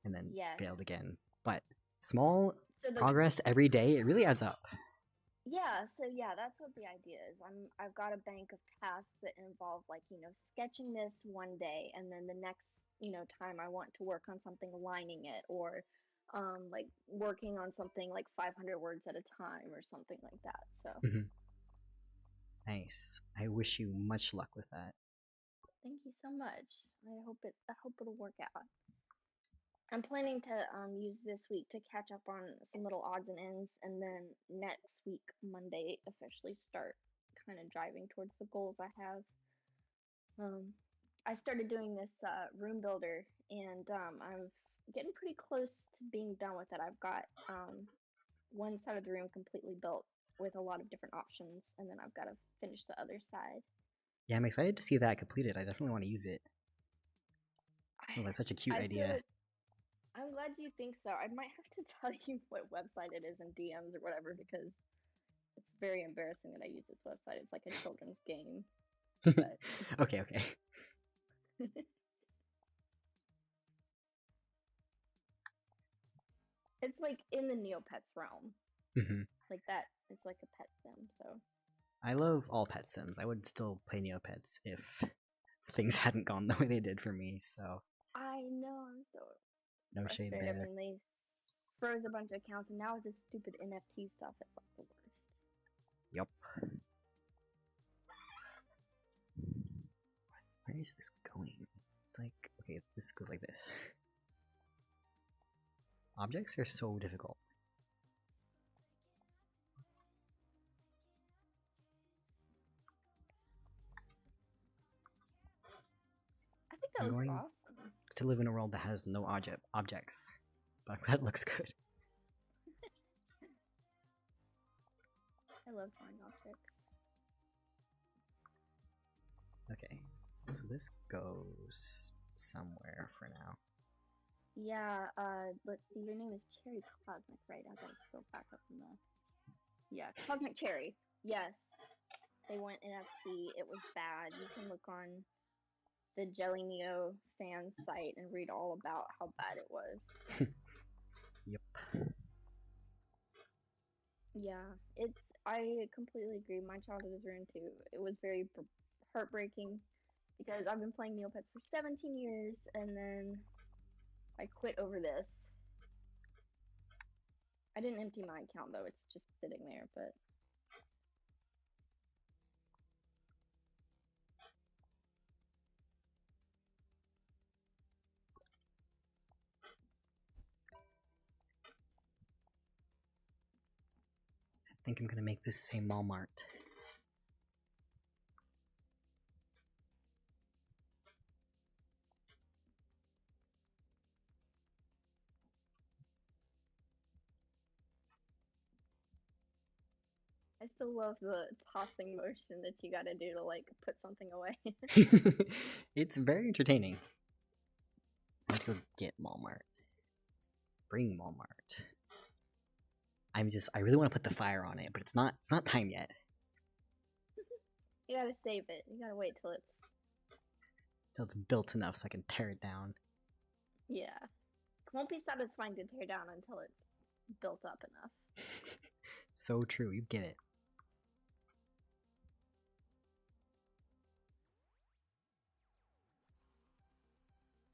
Speaker 1: and then
Speaker 2: yes.
Speaker 1: failed again. But small
Speaker 2: So the
Speaker 1: progress every day, it really adds up.
Speaker 2: Yeah, so yeah, that's what the idea is. I've got a bank of tasks that involve like, sketching this one day and then the next, time I want to work on something aligning it or like working on something like 500 words at a time or something like that. So,
Speaker 1: Mhm. Nice. I wish you much luck with that.
Speaker 2: thank you so much. I hope it'll work out. I'm planning to use this week to catch up on some little odds and ends and then next week Monday officially start kind of driving towards the goals I have. Um, I started doing this room builder, and I'm getting pretty close to being done with it. I've got one side of the room completely built with a lot of different options, and then I've got to finish the other side.
Speaker 1: Yeah, I'm excited to see that completed. I definitely want to use it. Sounds like such a cute
Speaker 2: I feel
Speaker 1: idea.
Speaker 2: it. I'm glad you think so. I might have to tell you what website it is in DMs or whatever because it's very embarrassing that I use this website. It's like a children's game, but
Speaker 1: Okay, okay.
Speaker 2: it's like in the Neopets realm.
Speaker 1: Hmm.
Speaker 2: Like that, it's like a pet sim. So
Speaker 1: I love all pet sims. I would still play Neopets if things hadn't gone the way they did for me, so
Speaker 2: I know I'm so
Speaker 1: no shade
Speaker 2: frustrated. I
Speaker 1: there.
Speaker 2: mean, they froze a bunch of accounts, and now with this stupid NFT stuff, it's like the worst.
Speaker 1: Yup. Where is this going? It's like, okay, this goes like this. Objects are so difficult.
Speaker 2: I think that
Speaker 1: I'm
Speaker 2: looks
Speaker 1: going
Speaker 2: awesome.
Speaker 1: to live in a world that has no objects, but I'm glad it looks good.
Speaker 2: I love drawing objects.
Speaker 1: Okay, so this goes somewhere for now.
Speaker 2: Yeah, let's see, your name is Cherry Cosmic, right? I gotta scroll back up in the... Yeah, Cosmic Cherry. Yes, they went NFT. It was bad. You can look on the Jelly Neo fan site and read all about how bad it was.
Speaker 1: Yep.
Speaker 2: Yeah, it's... I completely agree. My childhood is ruined too. It was very heartbreaking because I've been playing Neopets for 17 years and then I quit over this. I didn't empty my account though, it's just sitting there, but
Speaker 1: I think I'm gonna make this say Malmart.
Speaker 2: I still love the tossing motion that you gotta do to like put something away.
Speaker 1: It's very entertaining. I want to go get Malmart. Bring Malmart. I really want to put the fire on it, but it's not time yet.
Speaker 2: You gotta save it. You gotta wait till it's...
Speaker 1: Till it's built enough so I can tear it down.
Speaker 2: Yeah. It won't be satisfying to tear down until it's built up enough.
Speaker 1: So true, you get it.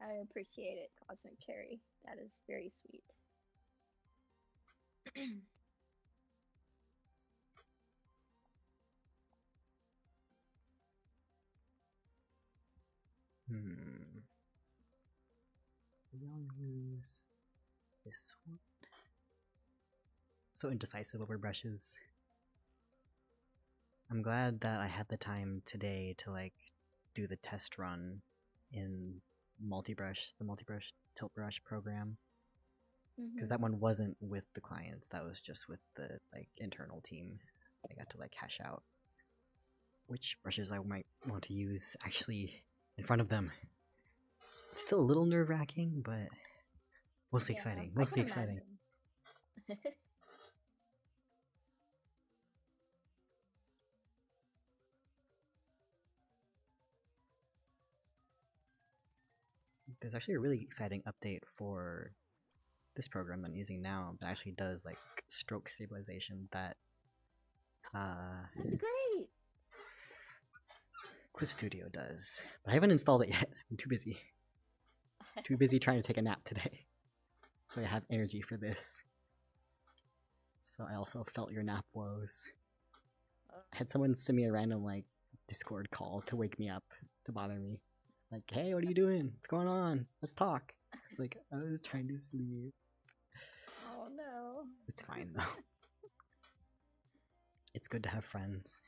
Speaker 2: I appreciate it, Cosmic Cherry. That is very sweet.
Speaker 1: Maybe I'll use this one. So indecisive over brushes. I'm glad that I had the time today to like do the test run in the multi-brush tilt brush program, because that one wasn't with the clients. That was just with the like internal team. I got to like hash out which brushes I might want to use actually in front of them. It's still a little nerve-wracking, but mostly exciting. Mostly exciting. There's actually a really exciting update for this program that I'm using now that actually does like stroke stabilization that
Speaker 2: That's great.
Speaker 1: Clip Studio does. But I haven't installed it yet. I'm too busy. Too busy trying to take a nap today. So I have energy for this. So I also felt your nap woes. I had someone send me a random like Discord call to wake me up, to bother me. Like, hey, what are you doing? What's going on? Let's talk. It's like, I was trying to sleep.
Speaker 2: Oh no.
Speaker 1: It's fine though. It's good to have friends.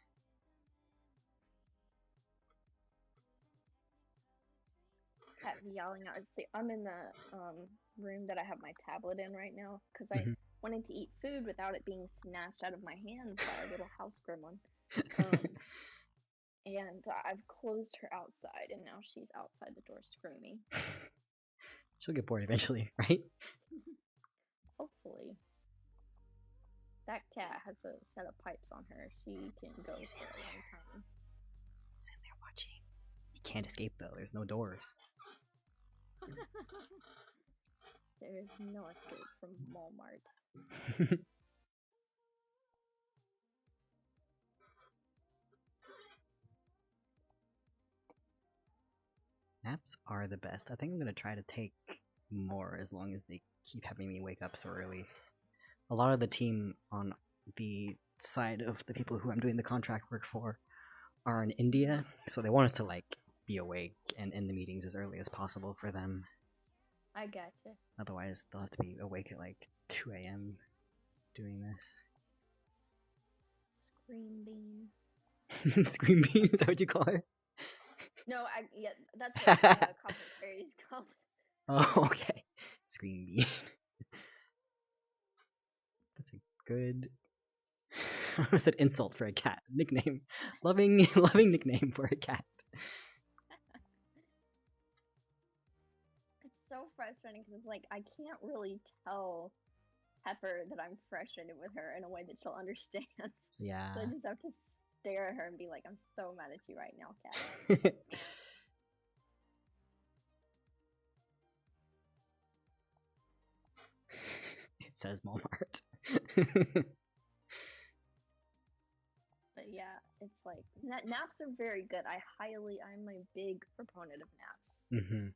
Speaker 2: Cat yelling out. I'm in the room that I have my tablet in right now because I wanted to eat food without it being snatched out of my hands by a little house gremlin. And I've closed her outside, and now she's outside the door screaming.
Speaker 1: She'll get bored eventually, right?
Speaker 2: Hopefully. That cat has a set of pipes on her. She can go
Speaker 1: He's
Speaker 2: for a long time.
Speaker 1: He's in there watching. He can't escape though. There's no doors.
Speaker 2: There is no escape from Malmart.
Speaker 1: Naps are the best. I think I'm gonna try to take more as long as they keep having me wake up so early. A lot of the team on the side of the people who I'm doing the contract work for are in India, so they want us to like be awake and end the meetings as early as possible for them.
Speaker 2: I gotcha.
Speaker 1: Otherwise, they'll have to be awake at like 2 a.m. doing this.
Speaker 2: Scream bean.
Speaker 1: Scream bean? Is that what you call her?
Speaker 2: No, yeah, that's what commentary is called.
Speaker 1: Oh, okay. Scream bean. That's a good. I almost said insult for a cat. Nickname. Loving nickname for a cat.
Speaker 2: It's so frustrating because it's like I can't really tell Pepper that I'm frustrated with her in a way that she'll understand.
Speaker 1: Yeah.
Speaker 2: So I just have to stare at her and be like, I'm so mad at you right now, cat.
Speaker 1: It says Malmart.
Speaker 2: But yeah, it's like naps are very good. I'm a big proponent of naps.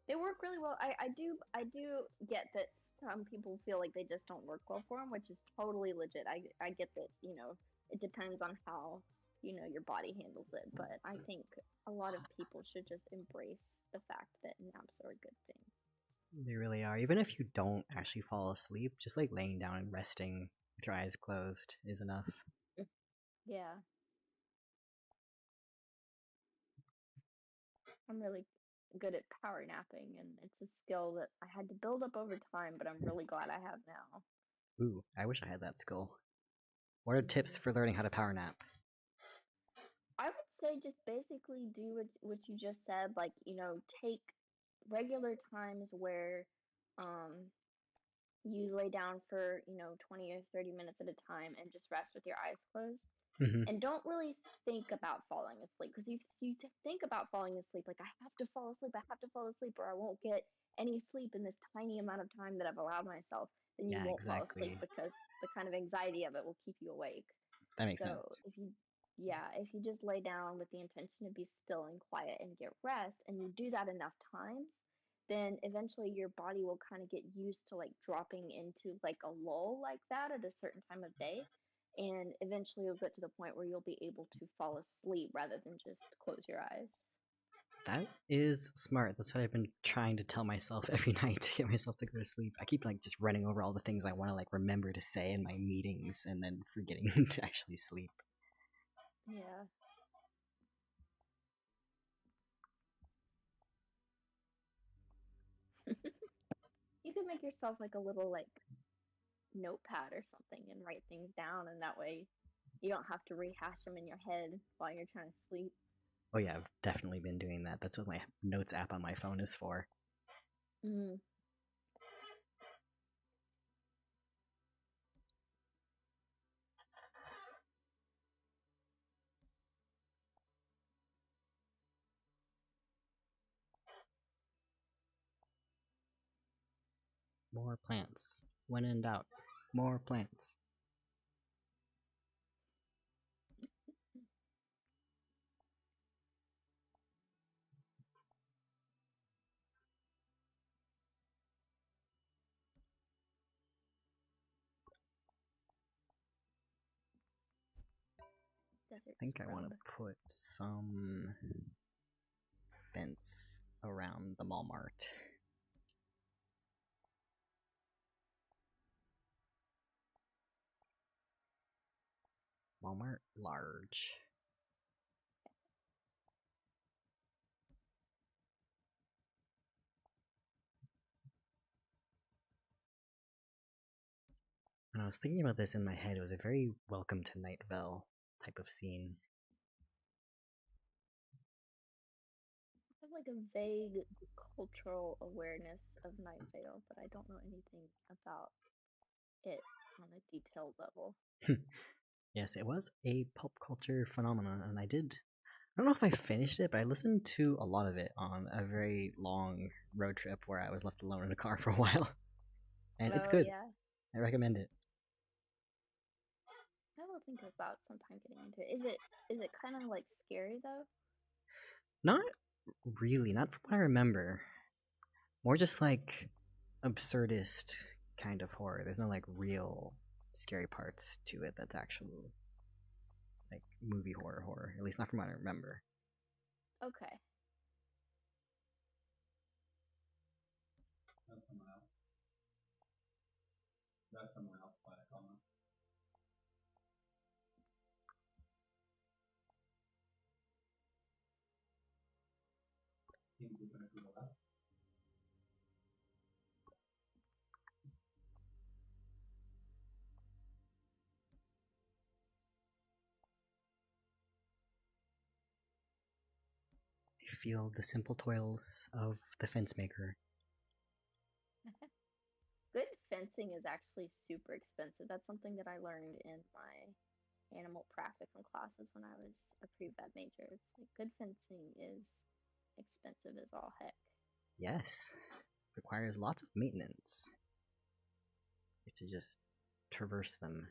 Speaker 2: They work really well. I do get that some people feel like they just don't work well for them, which is totally legit. I get that, it depends on how, your body handles it, but I think a lot of people should just embrace the fact that naps are a good thing.
Speaker 1: They really are. Even if you don't actually fall asleep, just like laying down and resting with your eyes closed is enough.
Speaker 2: Yeah. I'm really good at power napping, and it's a skill that I had to build up over time, but I'm really glad I have now.
Speaker 1: Ooh, I wish I had that skill. What are tips for learning how to power nap?
Speaker 2: I would say just basically do what you just said, like, take regular times where you lay down for, 20 or 30 minutes at a time and just rest with your eyes closed. And don't really think about falling asleep, because if you think about falling asleep, like, I have to fall asleep, or I won't get any sleep in this tiny amount of time that I've allowed myself, then you won't fall asleep because the kind of anxiety of it will keep you awake.
Speaker 1: That makes sense.
Speaker 2: So if you just lay down with the intention to be still and quiet and get rest, and you do that enough times, then eventually your body will kind of get used to like dropping into like a lull like that at a certain time of day. And eventually you'll get to the point where you'll be able to fall asleep rather than just close your eyes.
Speaker 1: That is smart. That's what I've been trying to tell myself every night to get myself to go to sleep. I keep like just running over all the things I want to like remember to say in my meetings and then forgetting to actually sleep.
Speaker 2: Yeah. You could make yourself like a little like notepad or something and write things down, and that way you don't have to rehash them in your head while you're trying to sleep.
Speaker 1: Oh yeah, I've definitely been doing that. That's what my notes app on my phone is for.
Speaker 2: Mm.
Speaker 1: More plants. When in doubt, more plants.
Speaker 2: Desert
Speaker 1: I think I want
Speaker 2: scrub.
Speaker 1: to put some fence around the Malmart. Walmart large. When I was thinking about this in my head, it was a very Welcome to Night Vale type of scene.
Speaker 2: I have like a vague cultural awareness of Night Vale, but I don't know anything about it on a detailed level.
Speaker 1: Yes, it was a pulp culture phenomenon, and I don't know if I finished it, but I listened to a lot of it on a very long road trip where I was left alone in a car for a while. And it's
Speaker 2: Oh
Speaker 1: good.
Speaker 2: yeah,
Speaker 1: I recommend it.
Speaker 2: I will think about sometime getting into it. Is it kind of like scary though?
Speaker 1: Not really, not from what I remember. More just like absurdist kind of horror. There's no like real scary parts to it that's actual like movie horror. At least not from what I remember.
Speaker 2: Okay.
Speaker 3: That's someone else. That's someone else playing comma. Teams looking at people left.
Speaker 1: I feel the simple toils of the fence maker.
Speaker 2: Good fencing is actually super expensive. That's something that I learned in my animal practicum classes when I was a pre-vet major. It's like good fencing is expensive as all heck.
Speaker 1: Yes, requires lots of maintenance. You have to just traverse them.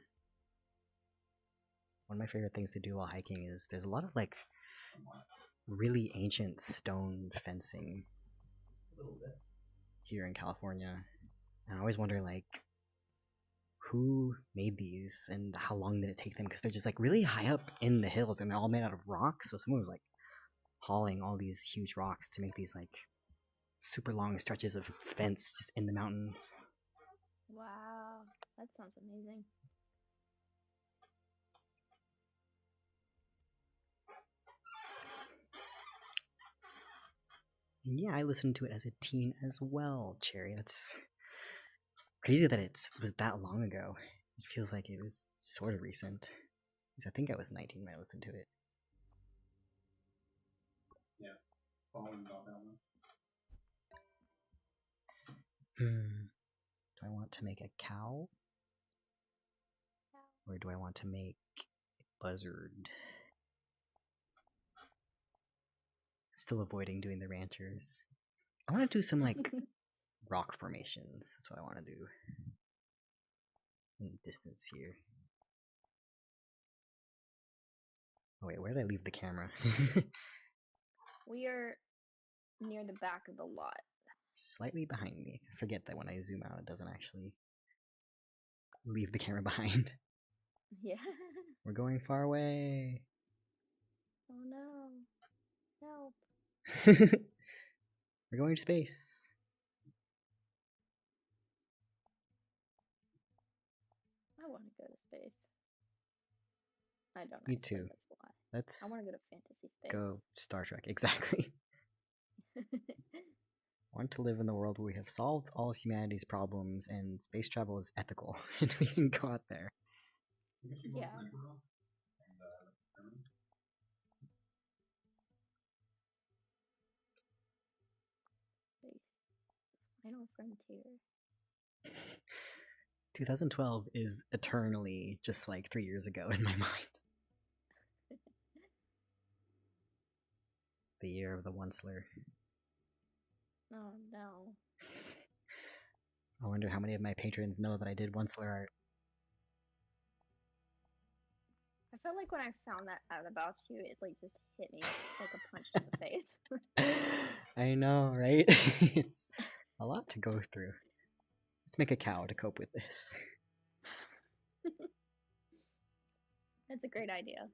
Speaker 1: One of my favorite things to do while hiking is there's a lot of like really ancient stone fencing
Speaker 3: A little bit.
Speaker 1: here in California. And I always wonder like who made these and how long did it take them, because they're just like really high up in the hills and they're all made out of rock. So someone was like hauling all these huge rocks to make these like super long stretches of fence just in the mountains.
Speaker 2: Wow, that sounds amazing.
Speaker 1: And yeah, I listened to it as a teen as well, Cherry. That's crazy that it was that long ago. It feels like it was sort of recent. Because I think I was 19 when I listened to it.
Speaker 3: Yeah. Following got that one.
Speaker 1: Do I want to make a cow? Or do I want to make a buzzard? Still avoiding doing the ranchers. I want to do some like rock formations. That's what I want to do. In the distance here. Oh wait, where did I leave the camera?
Speaker 2: We are near the back of the lot.
Speaker 1: Slightly behind me. I forget that when I zoom out, it doesn't actually leave the camera behind.
Speaker 2: Yeah.
Speaker 1: We're going far away.
Speaker 2: Oh no. Help.
Speaker 1: We're going to space.
Speaker 2: I want to go to space. I don't.
Speaker 1: Me
Speaker 2: actually,
Speaker 1: too.
Speaker 2: That's why.
Speaker 1: Let's
Speaker 2: I want to go to fantasy space.
Speaker 1: go Star Trek. Exactly. I want to live in a world where we have solved all of humanity's problems and space travel is ethical and we can go out there.
Speaker 2: Yeah. Space. Final frontier.
Speaker 1: 2012 is eternally just like 3 years ago in my mind. The year of the Onceler.
Speaker 2: Oh no.
Speaker 1: I wonder how many of my patrons know that I did Onceler art.
Speaker 2: I felt like when I found that out about you, it like just hit me like a punch in the face.
Speaker 1: I know, right? It's a lot to go through. Let's make a cow to cope with this.
Speaker 2: That's a great idea.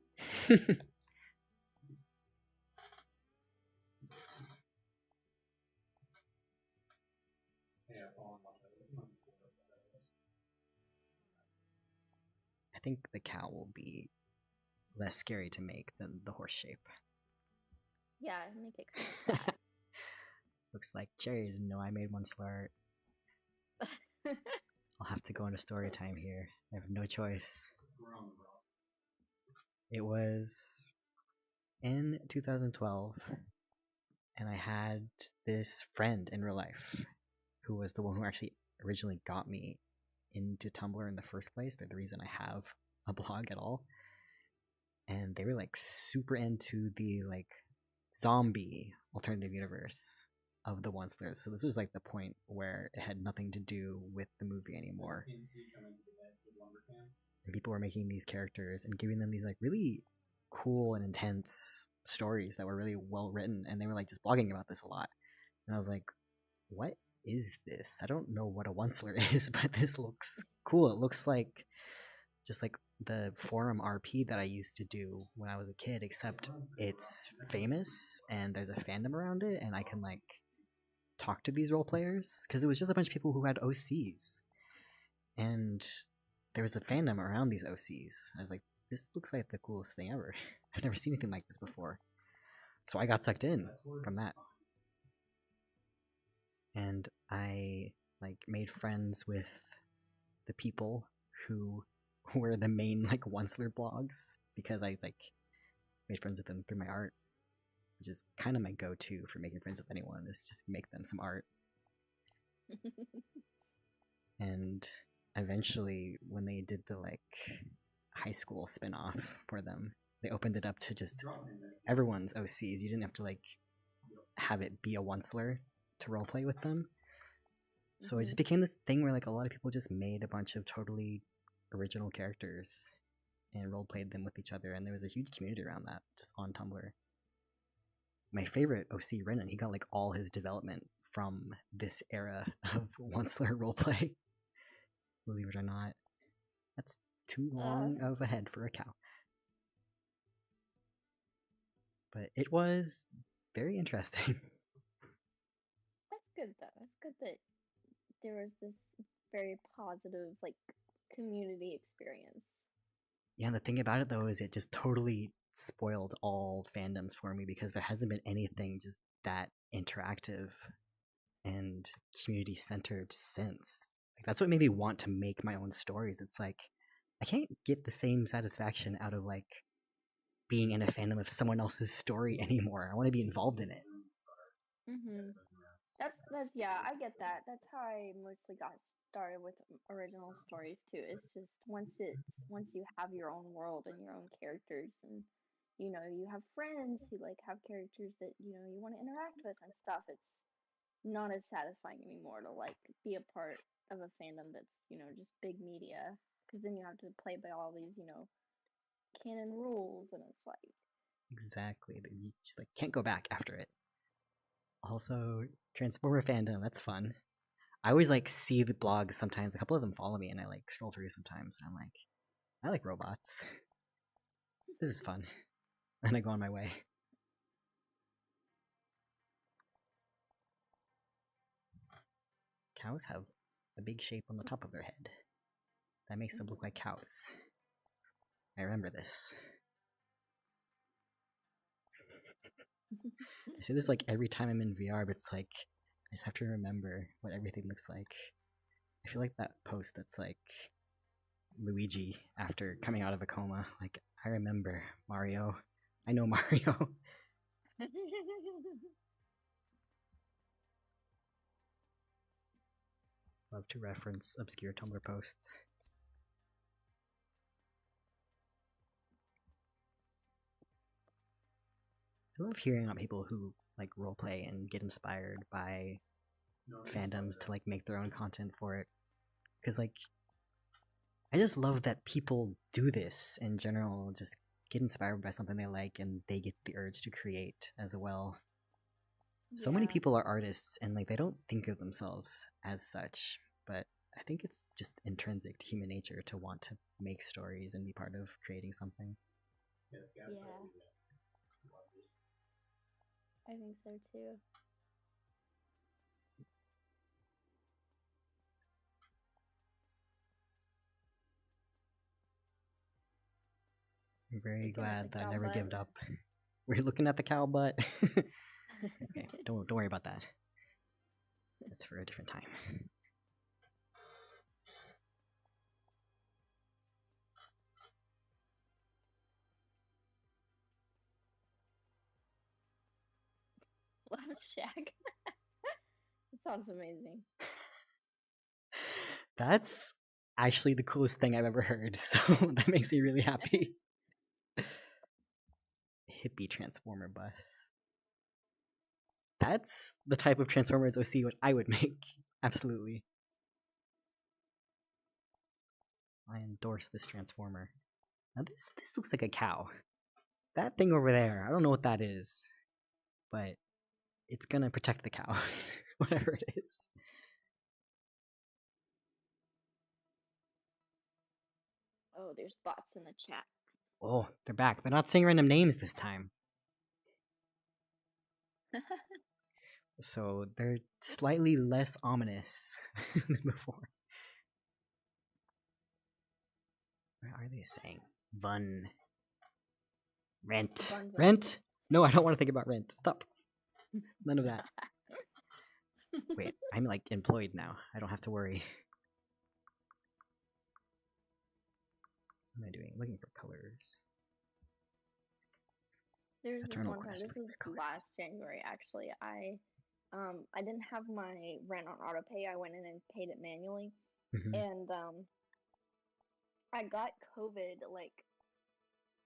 Speaker 1: I think the cow will be less scary to make than the horse shape.
Speaker 2: Yeah, make it kind of sad.
Speaker 1: Looks like Jerry didn't know I made Onceler art. I'll have to go into story time here. I have no choice. It was in 2012, and I had this friend in real life who was the one who actually originally got me into Tumblr in the first place. They're the reason I have a blog at all. And they were like super into the like zombie alternative universe of the Onceler. So this was like the point where it had nothing to do with the movie anymore. And people were making these characters and giving them these like really cool and intense stories that were really well written, and they were like just blogging about this a lot. And I was like, what is this? I don't know what a Onceler is, but this looks cool. It looks like just like the forum RP that I used to do when I was a kid, except it's famous and there's a fandom around it, and I can like talk to these role players because it was just a bunch of people who had OCs, and there was a fandom around these OCs. I was like, this looks like the coolest thing ever. I've never seen anything like this before. So I got sucked in from that. And I like made friends with the people who were the main like Onceler blogs because I like made friends with them through my art, which is kind of my go-to for making friends with anyone, is just make them some art. And eventually when they did the like high school spin-off for them, they opened it up to just everyone's OCs. You didn't have to like have it be a Onceler to roleplay with them. So it just became this thing where like a lot of people just made a bunch of totally original characters and roleplayed them with each other, and there was a huge community around that just on Tumblr. My favorite OC, Renan, he got like all his development from this era of Onceler roleplay. Believe it or not. That's too long of a head for a cow. But it was very interesting.
Speaker 2: That's good though. It's good that there was this very positive like community experience.
Speaker 1: Yeah, and the thing about it though is it just totally spoiled all fandoms for me because there hasn't been anything just that interactive and community centered since. Like that's what made me want to make my own stories. It's like I can't get the same satisfaction out of like being in a fandom of someone else's story anymore. I want to be involved in it.
Speaker 2: That's yeah, I get that. That's how I mostly got started with original stories too. It's just once you have your own world and your own characters, and you have friends who like have characters that you want to interact with and stuff. It's not as satisfying anymore to like be a part of a fandom that's just big media, because then you have to play by all these canon rules, and it's like
Speaker 1: Exactly. You just like can't go back after it. Also, Transformer fandom, that's fun. I always like see the blogs sometimes. A couple of them follow me and I like scroll through sometimes and I'm like, I like robots. This is fun. And I go on my way. Cows have a big shape on the top of their head. That makes them look like cows. I remember this. I say this like every time I'm in VR, but it's like I just have to remember what everything looks like. I feel like that post that's like Luigi after coming out of a coma. Like, I remember Mario. I know Mario. Love to reference obscure Tumblr posts. I love hearing about people who like roleplay and get inspired by fandoms to like make their own content for it. Because like, I just love that people do this in general. Just get inspired by something they like, and they get the urge to create as well. So many people are artists, and like they don't think of themselves as such, but I think it's just intrinsic to human nature to want to make stories and be part of creating something.
Speaker 2: Yeah. I think so too.
Speaker 1: I'm very
Speaker 2: Looking at
Speaker 1: glad
Speaker 2: the
Speaker 1: that I
Speaker 2: cow
Speaker 1: never
Speaker 2: butt.
Speaker 1: gave up. We're looking at the cow butt. Okay, don't worry about that. That's for a different time.
Speaker 2: Love Shack. It sounds amazing.
Speaker 1: That's actually the coolest thing I've ever heard, so that makes me really happy. Hippie Transformer bus. That's the type of Transformers OC what I would make. Absolutely. I endorse this Transformer. Now this looks like a cow. That thing over there, I don't know what that is, but it's gonna protect the cows, whatever it is.
Speaker 2: Oh, there's bots in the chat.
Speaker 1: Oh, they're back. They're not saying random names this time. So they're slightly less ominous than before. What are they saying? Vun. Rent.
Speaker 2: Vun.
Speaker 1: Rent? No, I don't want to think about rent. Stop. None of that. Wait, I'm like employed now. I don't have to worry. What am I doing? Looking for colors.
Speaker 2: There's this
Speaker 1: Eternal
Speaker 2: one time.
Speaker 1: Corners
Speaker 2: This
Speaker 1: looking
Speaker 2: was
Speaker 1: for colors.
Speaker 2: last January, actually. I didn't have my rent on autopay. I went in and paid it manually, and I got COVID like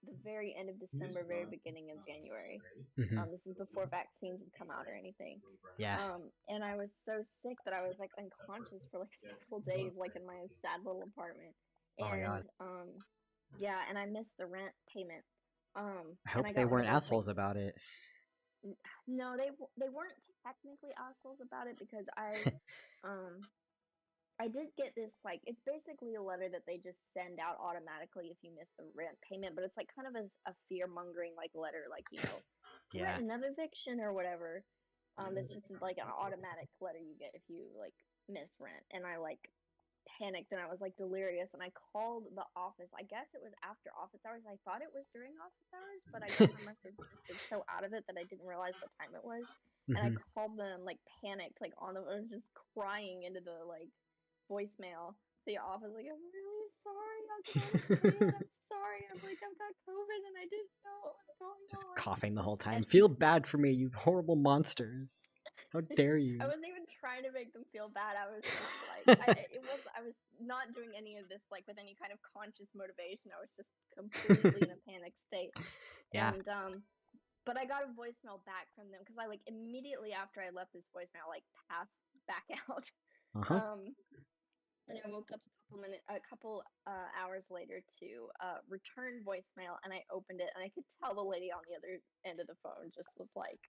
Speaker 2: the very end of December, very beginning of January. This is before vaccines had come out or anything.
Speaker 1: Yeah.
Speaker 2: And I was so sick that I was like unconscious for like several days, like in my sad little apartment.
Speaker 1: Oh my god.
Speaker 2: Yeah, and I missed the rent payment.
Speaker 1: I hope they weren't assholes about it.
Speaker 2: No, they weren't technically assholes about it because I did get this, like, it's basically a letter that they just send out automatically if you miss the rent payment, but it's like kind of a fear-mongering like letter, like, you know,
Speaker 1: Yeah.
Speaker 2: threaten of eviction or whatever. It's just like an automatic letter you get if you like miss rent. And I like panicked and I was like delirious and I called the office. I guess it was after office hours. I thought it was during office hours, but I guess I must have just been so out of it that I didn't realize what time it was. And I called them like panicked, like on the, I was just crying into the like voicemail to the office, like, I'm really sorry, I can't understand, I'm sorry, I'm like, I've got COVID and I didn't know what was going
Speaker 1: Just
Speaker 2: on.
Speaker 1: coughing the whole time.
Speaker 2: And
Speaker 1: Feel bad for me, you horrible monsters. How dare you?
Speaker 2: I wasn't even trying to make them feel bad. I was just like, I was not doing any of this like with any kind of conscious motivation. I was just completely in a panic state.
Speaker 1: Yeah.
Speaker 2: And but I got a voicemail back from them because I like immediately after I left this voicemail, like passed back out. And I woke up a couple hours later to return voicemail, and I opened it, and I could tell the lady on the other end of the phone just was like,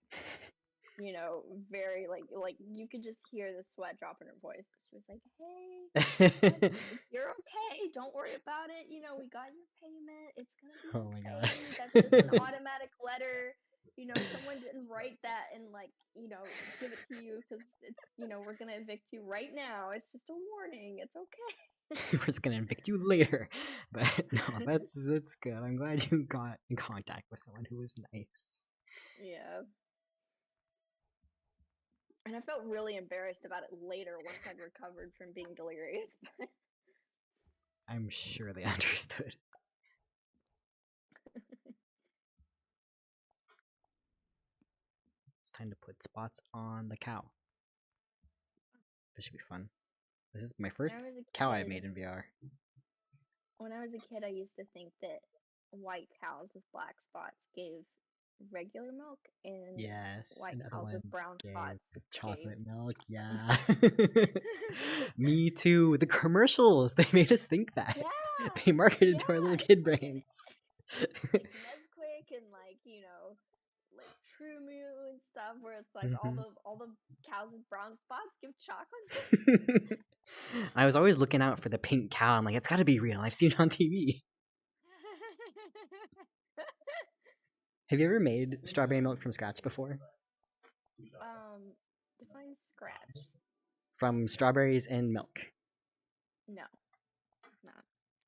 Speaker 2: you know, very like you could just hear the sweat drop in her voice. But she was like, "Hey, you're okay. Don't worry about it. You know, we got your payment. It's gonna be
Speaker 1: Oh my
Speaker 2: okay.
Speaker 1: gosh.
Speaker 2: That's just an automatic letter. you know, someone didn't write that and like, you know, give it to you because it's, you know, we're gonna evict you right now. It's just a warning. It's okay.
Speaker 1: We're just gonna evict you later. But no, that's good. I'm glad you got in contact with someone who was nice.
Speaker 2: Yeah. And I felt really embarrassed about it later once I'd recovered from being delirious.
Speaker 1: I'm sure they understood. It's time to put spots on the cow. This should be fun. This is my first
Speaker 2: When I was a
Speaker 1: cow I've
Speaker 2: kid-
Speaker 1: made in VR.
Speaker 2: When I was a kid, I used to think that white cows with black spots gave regular milk, and
Speaker 1: Yes,
Speaker 2: white
Speaker 1: and other
Speaker 2: cows with
Speaker 1: ones
Speaker 2: brown
Speaker 1: gave
Speaker 2: spots
Speaker 1: chocolate
Speaker 2: gave.
Speaker 1: milk. Yeah. Me too. The commercials, they made us think that.
Speaker 2: Yeah.
Speaker 1: They marketed to our little
Speaker 2: Yeah,
Speaker 1: kid
Speaker 2: it's like-
Speaker 1: brains.
Speaker 2: Like Nesquik and like, you know, like True Moo and stuff, where it's like all the cows with brown spots give chocolate.
Speaker 1: I was always looking out for the pink cow. I'm like, it's gotta be real. I've seen it on TV. Have you ever made strawberry milk from scratch before?
Speaker 2: Define scratch.
Speaker 1: From strawberries and milk.
Speaker 2: No, no.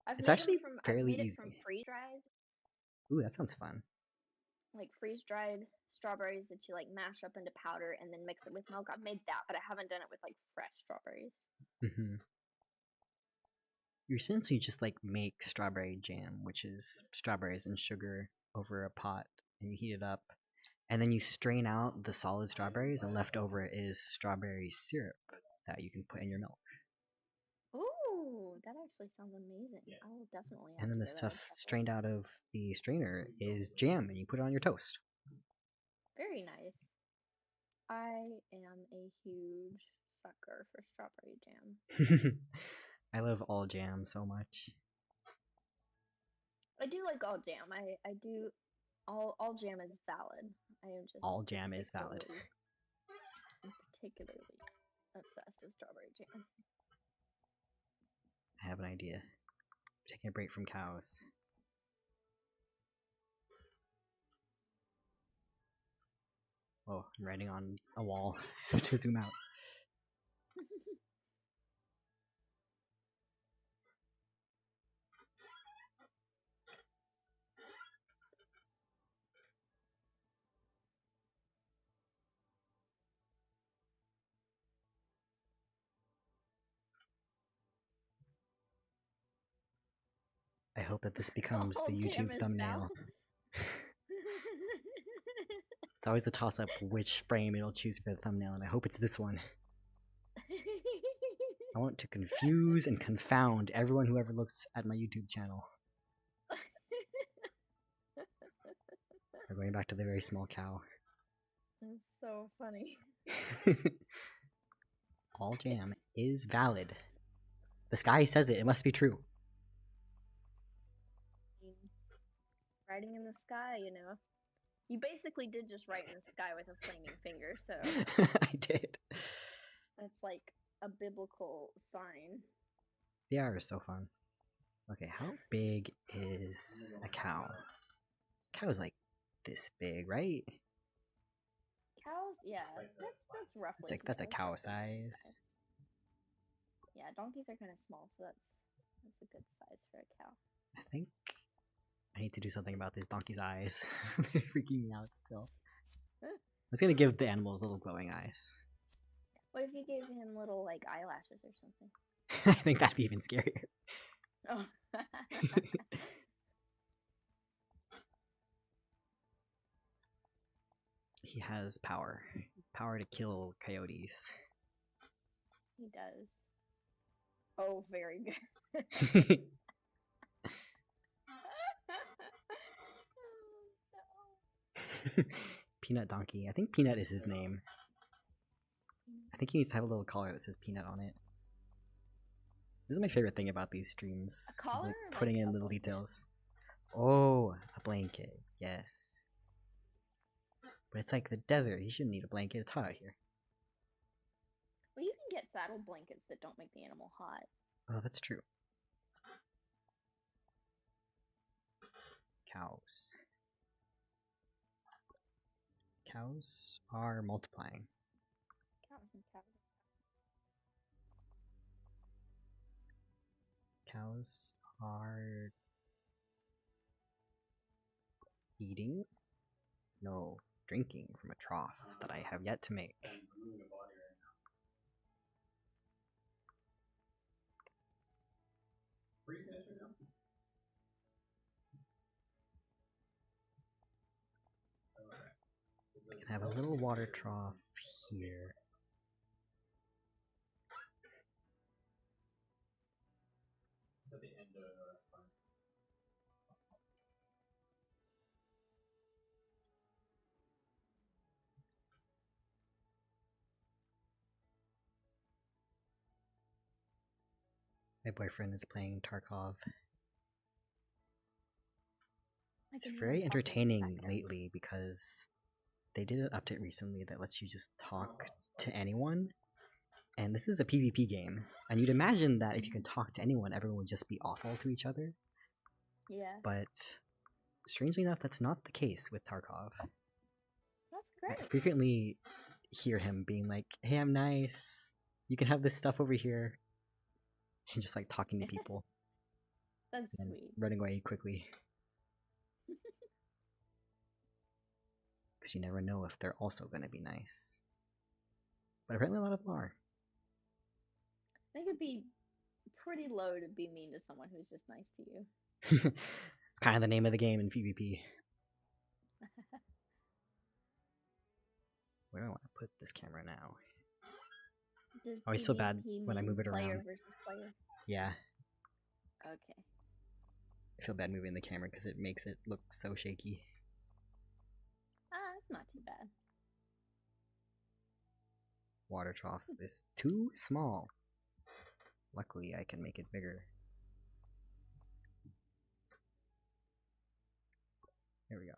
Speaker 2: I've
Speaker 1: It's
Speaker 2: made
Speaker 1: actually
Speaker 2: them from,
Speaker 1: fairly
Speaker 2: I've made
Speaker 1: easy.
Speaker 2: it from freeze dried,
Speaker 1: Ooh, that sounds fun.
Speaker 2: like freeze dried strawberries that you like mash up into powder and then mix it with milk. I've made that, but I haven't done it with like fresh strawberries.
Speaker 1: You essentially just like make strawberry jam, which is strawberries and sugar over a pot, and you heat it up, and then you strain out the solid strawberries, and left over is strawberry syrup that you can put in your milk.
Speaker 2: Ooh, that actually sounds amazing. I will definitely have
Speaker 1: And then
Speaker 2: to
Speaker 1: the
Speaker 2: give that a
Speaker 1: stuff
Speaker 2: try.
Speaker 1: strained out of the strainer is jam, and you put it on your toast.
Speaker 2: Very nice. I am a huge sucker for strawberry jam.
Speaker 1: I love all jam so much.
Speaker 2: I do like all jam. I do all jam is valid. I am just
Speaker 1: All jam is valid.
Speaker 2: Particularly obsessed with strawberry jam.
Speaker 1: I have an idea. Taking a break from cows. Oh, I'm writing on a wall. I have to zoom out. I hope that this becomes
Speaker 2: All
Speaker 1: the
Speaker 2: jam
Speaker 1: YouTube
Speaker 2: is
Speaker 1: thumbnail.
Speaker 2: valid.
Speaker 1: It's always a toss-up which frame it'll choose for the thumbnail, and I hope it's this one. I want to confuse and confound everyone who ever looks at my YouTube channel. We're going back to the very small cow.
Speaker 2: That's so funny.
Speaker 1: All jam is valid. The sky says it. It must be true.
Speaker 2: Writing in the sky, you know. You basically did just write in the sky with a flaming finger, so
Speaker 1: I did.
Speaker 2: that's like a biblical sign.
Speaker 1: VR is so fun. Okay, how big is a cow? Cow's like this big, right?
Speaker 2: Cows, yeah, that's roughly.
Speaker 1: That's a cow
Speaker 2: roughly
Speaker 1: size.
Speaker 2: Yeah, donkeys are kind of small, so that's a good size for a cow.
Speaker 1: I think I need to do something about these donkeys' eyes. They're freaking me out still. I was gonna give the animals little glowing eyes.
Speaker 2: What if you gave him little like eyelashes or something?
Speaker 1: I think that'd be even scarier.
Speaker 2: Oh.
Speaker 1: He has power. Power to kill coyotes.
Speaker 2: He does. Oh, very good.
Speaker 1: Peanut Donkey. I think Peanut is his name. I think he needs to have a little collar that says Peanut on it. This is my favorite thing about these streams.
Speaker 2: A collar?
Speaker 1: Like
Speaker 2: Or,
Speaker 1: putting
Speaker 2: like,
Speaker 1: in
Speaker 2: a
Speaker 1: little
Speaker 2: blanket?
Speaker 1: details. Oh, a blanket. Yes. But it's like the desert. You shouldn't need a blanket. It's hot out here.
Speaker 2: Well, you can get saddle blankets that don't make the animal hot.
Speaker 1: Oh, that's true. Cows. Cows are multiplying.
Speaker 2: Cows and cows.
Speaker 1: Cows are eating? No, drinking from a trough that I have yet to make.
Speaker 3: I'm moving a body right now. Where are you guys right now? Okay.
Speaker 1: And have a little water trough here.
Speaker 3: It's at the end of that's fine.
Speaker 1: My boyfriend is playing Tarkov.
Speaker 2: I
Speaker 1: It's
Speaker 2: can hear
Speaker 1: very
Speaker 2: him talking in the
Speaker 1: entertaining
Speaker 2: background.
Speaker 1: lately because they did an update recently that lets you just talk to anyone. And this is a PvP game. And you'd imagine that if you can talk to anyone, everyone would just be awful to each other.
Speaker 2: Yeah,
Speaker 1: But strangely enough, that's not the case with Tarkov.
Speaker 2: that's
Speaker 1: I
Speaker 2: great.
Speaker 1: frequently hear him being like, hey, I'm nice. You can have this stuff over here. And just like talking to people
Speaker 2: That's
Speaker 1: and
Speaker 2: sweet.
Speaker 1: running away quickly. Because you never know if they're also going to be nice. But apparently a lot of them are.
Speaker 2: They could be pretty low to be mean to someone who's just nice to you.
Speaker 1: It's kind of the name of the game in PvP. Where do I want to put this camera now?
Speaker 2: Does
Speaker 1: I always feel bad
Speaker 2: PvP
Speaker 1: when I
Speaker 2: mean
Speaker 1: move it
Speaker 2: player
Speaker 1: around.
Speaker 2: versus player?
Speaker 1: Yeah,
Speaker 2: Okay.
Speaker 1: I feel bad moving the camera because it makes it look so shaky.
Speaker 2: It's not too bad.
Speaker 1: Water trough is too small. Luckily, I can make it bigger. There we go.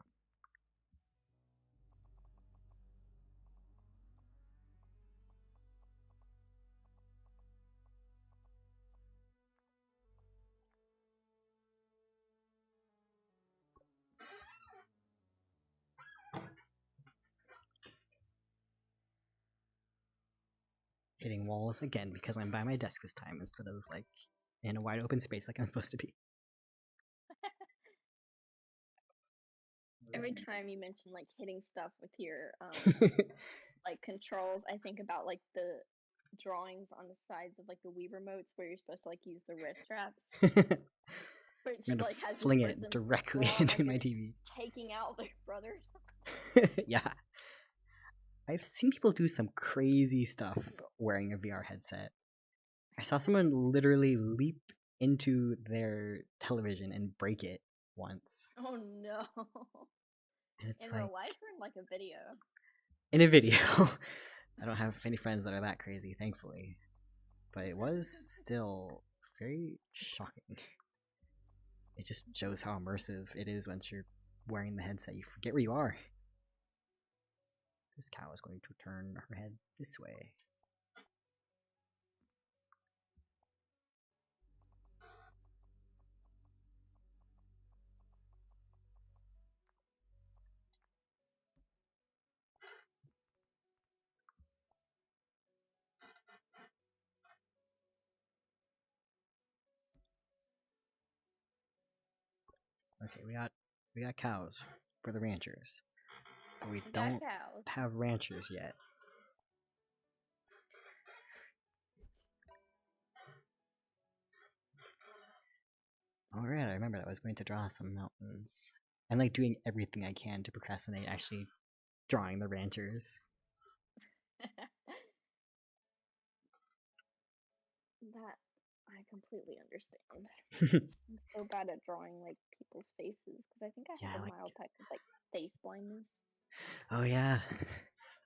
Speaker 1: Hitting walls again because I'm by my desk this time instead of like in a wide open space like I'm supposed to be.
Speaker 2: Every time you mention like hitting stuff with your like controls, I think about like the drawings on the sides of like the Wii remotes where you're supposed to like use the wrist straps, which
Speaker 1: I'm gonna
Speaker 2: like has this
Speaker 1: fling
Speaker 2: person
Speaker 1: it directly
Speaker 2: drawn
Speaker 1: into
Speaker 2: like
Speaker 1: my
Speaker 2: they're
Speaker 1: TV.
Speaker 2: taking out their brothers.
Speaker 1: Yeah. I've seen people do some crazy stuff wearing a VR headset. I saw someone literally leap into their television and break it once.
Speaker 2: Oh no!
Speaker 1: And it's
Speaker 2: In
Speaker 1: like
Speaker 2: real life or in like a video?
Speaker 1: in a video. I don't have any friends that are that crazy, thankfully. But it was still very shocking. It just shows how immersive it is once you're wearing the headset. You forget where you are. This cow is going to turn her head this way. Okay, we got cows for the ranchers. But we
Speaker 2: We got
Speaker 1: don't
Speaker 2: cows.
Speaker 1: have ranchers yet. Alright, I remembered I was going to draw some mountains. I'm like doing everything I can to procrastinate actually drawing the ranchers.
Speaker 2: That I completely understand. I'm so bad at drawing like people's faces because I think I have
Speaker 1: Yeah,
Speaker 2: a
Speaker 1: like-
Speaker 2: mild type of like face blindness.
Speaker 1: Oh yeah.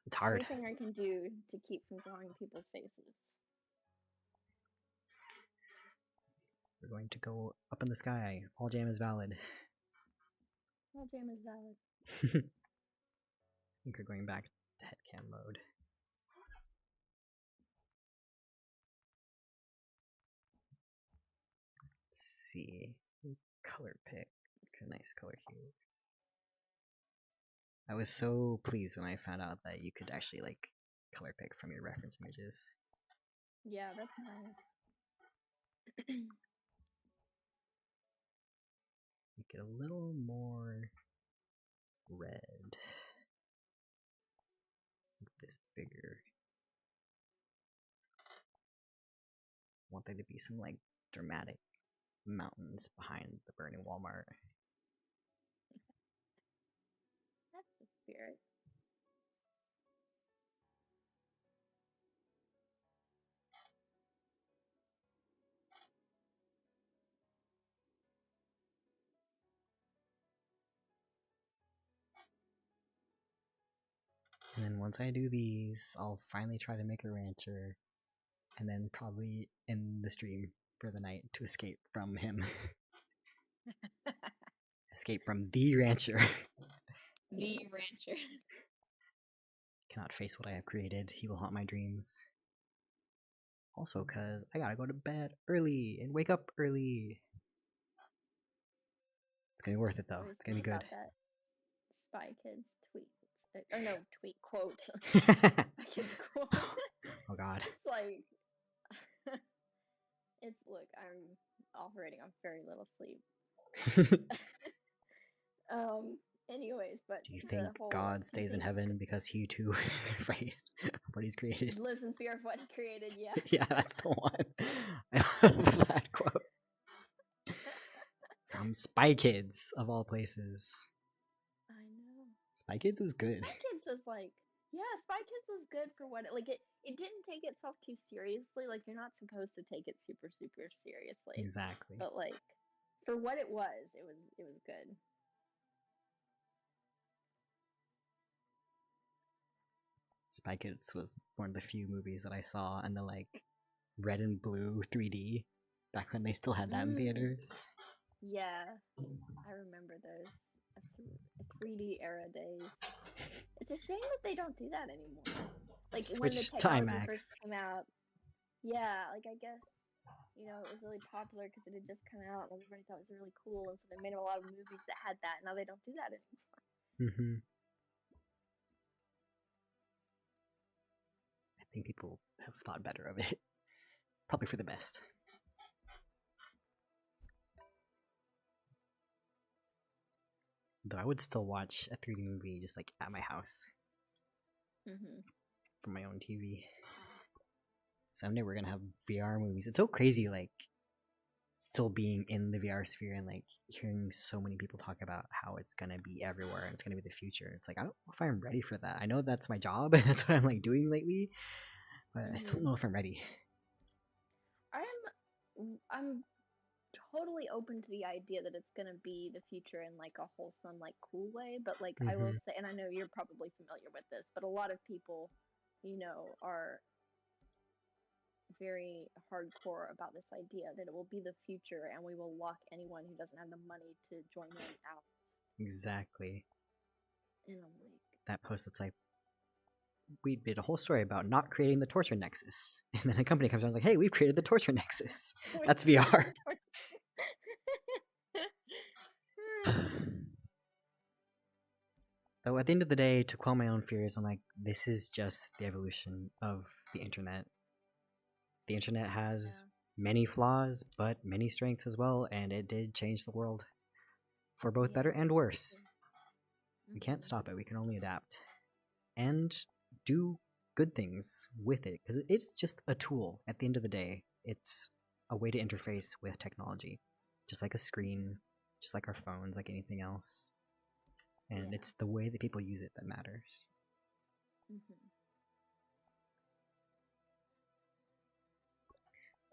Speaker 1: It's hard.
Speaker 2: Everything I can do to keep from drawing people's faces.
Speaker 1: We're going to go up in the sky. All jam is valid.
Speaker 2: Well, jam is valid.
Speaker 1: I think we're going back to headcam mode. Let's see. Color pick. A nice color here. I was so pleased when I found out that you could actually like color pick from your reference images.
Speaker 2: Yeah, that's nice.
Speaker 1: Make it a little more red. Make this bigger. Want there to be some like dramatic mountains behind the burning Walmart.
Speaker 2: That's the spirit.
Speaker 1: And then once I do these, I'll finally try to make a rancher, and then probably end the stream for the night to escape from him. Escape from the rancher.
Speaker 2: The rancher.
Speaker 1: Cannot face what I have created. He will haunt my dreams. Also, cause I gotta go to bed early and wake up early. It's gonna be worth it though.
Speaker 2: Always
Speaker 1: It's gonna be
Speaker 2: think
Speaker 1: good.
Speaker 2: about that Spy Kids tweet. Or no, tweet quote. Spy Kids quote.
Speaker 1: Oh god.
Speaker 2: It's like, look, I'm operating on very little sleep. Anyways, but
Speaker 1: Do you
Speaker 2: the
Speaker 1: think
Speaker 2: whole
Speaker 1: God stays in
Speaker 2: keeping
Speaker 1: heaven because he too is afraid of what he's created?
Speaker 2: lives in fear of what he created? Yeah.
Speaker 1: Yeah, that's the one. I love that quote. From Spy Kids, of all places.
Speaker 2: I know.
Speaker 1: Spy Kids was good.
Speaker 2: Spy Kids was like, yeah, Spy Kids was good for what it didn't take itself too seriously. Like, you're not supposed to take it super seriously.
Speaker 1: Exactly.
Speaker 2: But like, for what it was good.
Speaker 1: Spy Kids was one of the few movies that I saw in the like red and blue 3D back when they still had that in theaters.
Speaker 2: Yeah, I remember those 3D era days. It's a shame that they don't do that anymore. Like when the
Speaker 1: Switch to
Speaker 2: technology
Speaker 1: IMAX.
Speaker 2: first came out, yeah, like I guess it was really popular because it had just come out and everybody thought it was really cool, and so they made a lot of movies that had that. Now they don't do that anymore.
Speaker 1: Mm-hmm. I think people have thought better of it. Probably for the best. Though I would still watch a 3D movie just like at my house from my own TV. Someday we're gonna have VR movies. It's so crazy, like still being in the VR sphere and like hearing so many people talk about how it's gonna be everywhere and it's gonna be the future. It's like I don't know if I'm ready for that. I know that's my job and that's what I'm like doing lately, but I still don't know if I'm ready.
Speaker 2: I'm totally open to the idea that it's gonna be the future in like a wholesome, like cool way. But like I will say, and I know you're probably familiar with this, but a lot of people, are very hardcore about this idea that it will be the future and we will lock anyone who doesn't have the money to join in out.
Speaker 1: Exactly.
Speaker 2: And I'm like,
Speaker 1: that post that's like, we did a whole story about not creating the torture nexus, and then a company comes around and is like, hey, we've created the torture nexus. That's VR. Though at the end of the day, to quell my own fears, I'm like, this is just the evolution of the internet. The internet has many flaws, but many strengths as well, and it did change the world for both better and worse. We can't stop it, we can only adapt. And do good things with it, because it's just a tool at the end of the day. It's a way to interface with technology, just like a screen, just like our phones, like anything else. And it's the way that people use it that matters.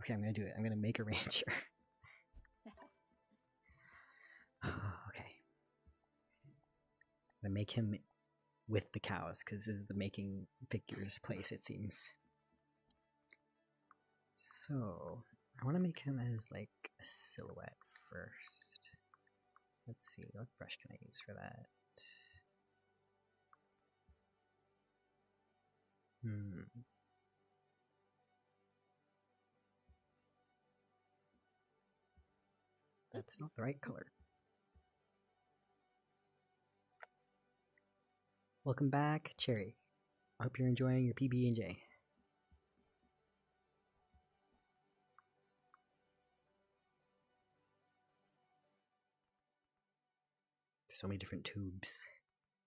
Speaker 1: Okay, I'm gonna do it. I'm gonna make a rancher. Okay. I'm gonna make him with the cows, because this is the making figures place, it seems. So, I want to make him as like a silhouette first. Let's see, what brush can I use for that? That's not the right color. Welcome back, Cherry. I hope you're enjoying your PB&J. There's so many different tubes.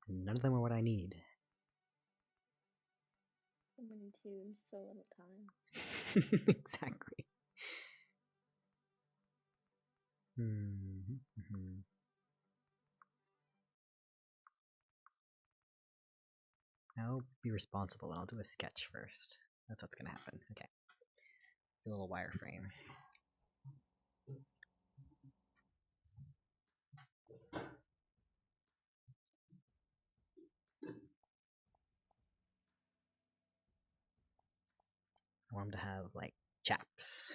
Speaker 1: None of them are what I need.
Speaker 2: So many tubes, so little time.
Speaker 1: Exactly. Mm-hmm. I'll be responsible and I'll do a sketch first. That's what's gonna happen. Okay. The little wireframe. I want him to have like chaps.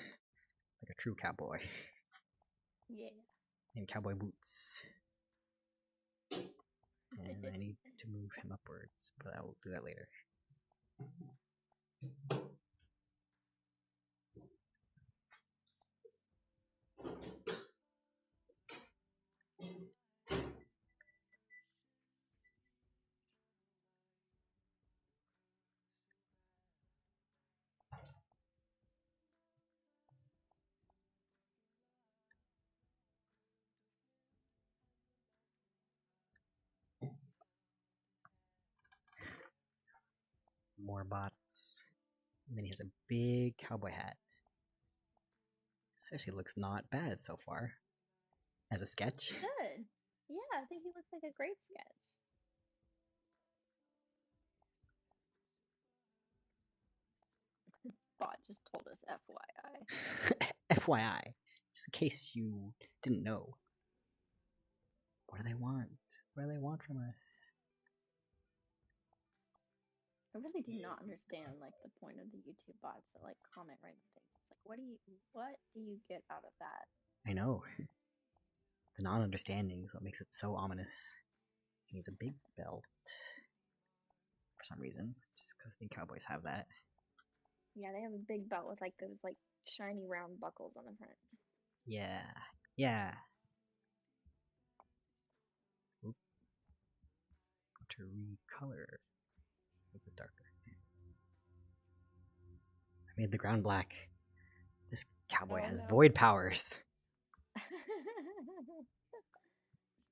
Speaker 1: Like a true cowboy.
Speaker 2: Yeah.
Speaker 1: And cowboy boots. And I need to move him upwards, but I'll do that later. More bots. And then he has a big cowboy hat. This actually looks not bad so far. As a sketch.
Speaker 2: Good. Yeah, I think he looks like a great sketch. Bot just told us FYI.
Speaker 1: FYI. Just in case you didn't know. What do they want? What do they want from us?
Speaker 2: I really do not understand like the point of the YouTube bots that like comment random things. It's like what do you get out of that?
Speaker 1: I know. The non-understanding is what makes it so ominous. He needs a big belt. For some reason. Just because I think cowboys have that.
Speaker 2: Yeah, they have a big belt with like those like shiny round buckles on the front.
Speaker 1: Yeah. Yeah. Oop. To recolor. Make this darker. I made the ground black. This cowboy has void powers.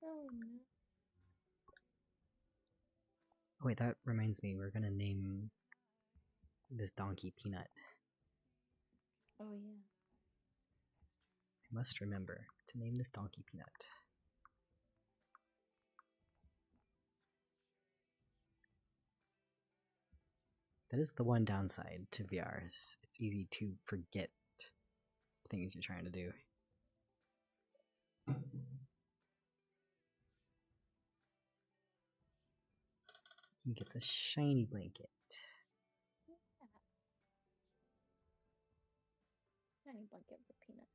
Speaker 2: Oh no.
Speaker 1: Oh, wait, that reminds me. We're gonna name this donkey Peanut.
Speaker 2: Oh yeah.
Speaker 1: I must remember to name this donkey Peanut. That is the one downside to VR. It's easy to forget things you're trying to do. He gets a shiny blanket.
Speaker 2: Yeah. Shiny blanket for Peanut.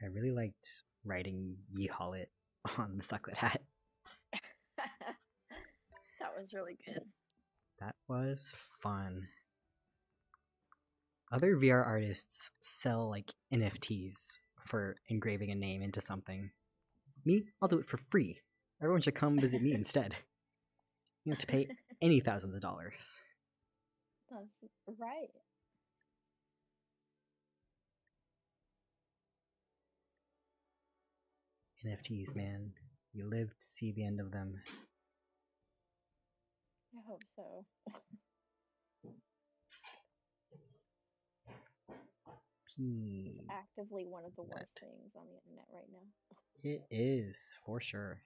Speaker 1: I really liked writing "Ye Haul It" on the sucklet hat.
Speaker 2: That was really good.
Speaker 1: That was fun. Other VR artists sell like NFTs for engraving a name into something. Me, I'll do it for free. Everyone should come visit me instead. You don't have to pay any thousands of dollars.
Speaker 2: That's right.
Speaker 1: NFTs, man. You live to see the end of them.
Speaker 2: I hope so. It's actively one of the worst things on the internet right now.
Speaker 1: It is, for sure.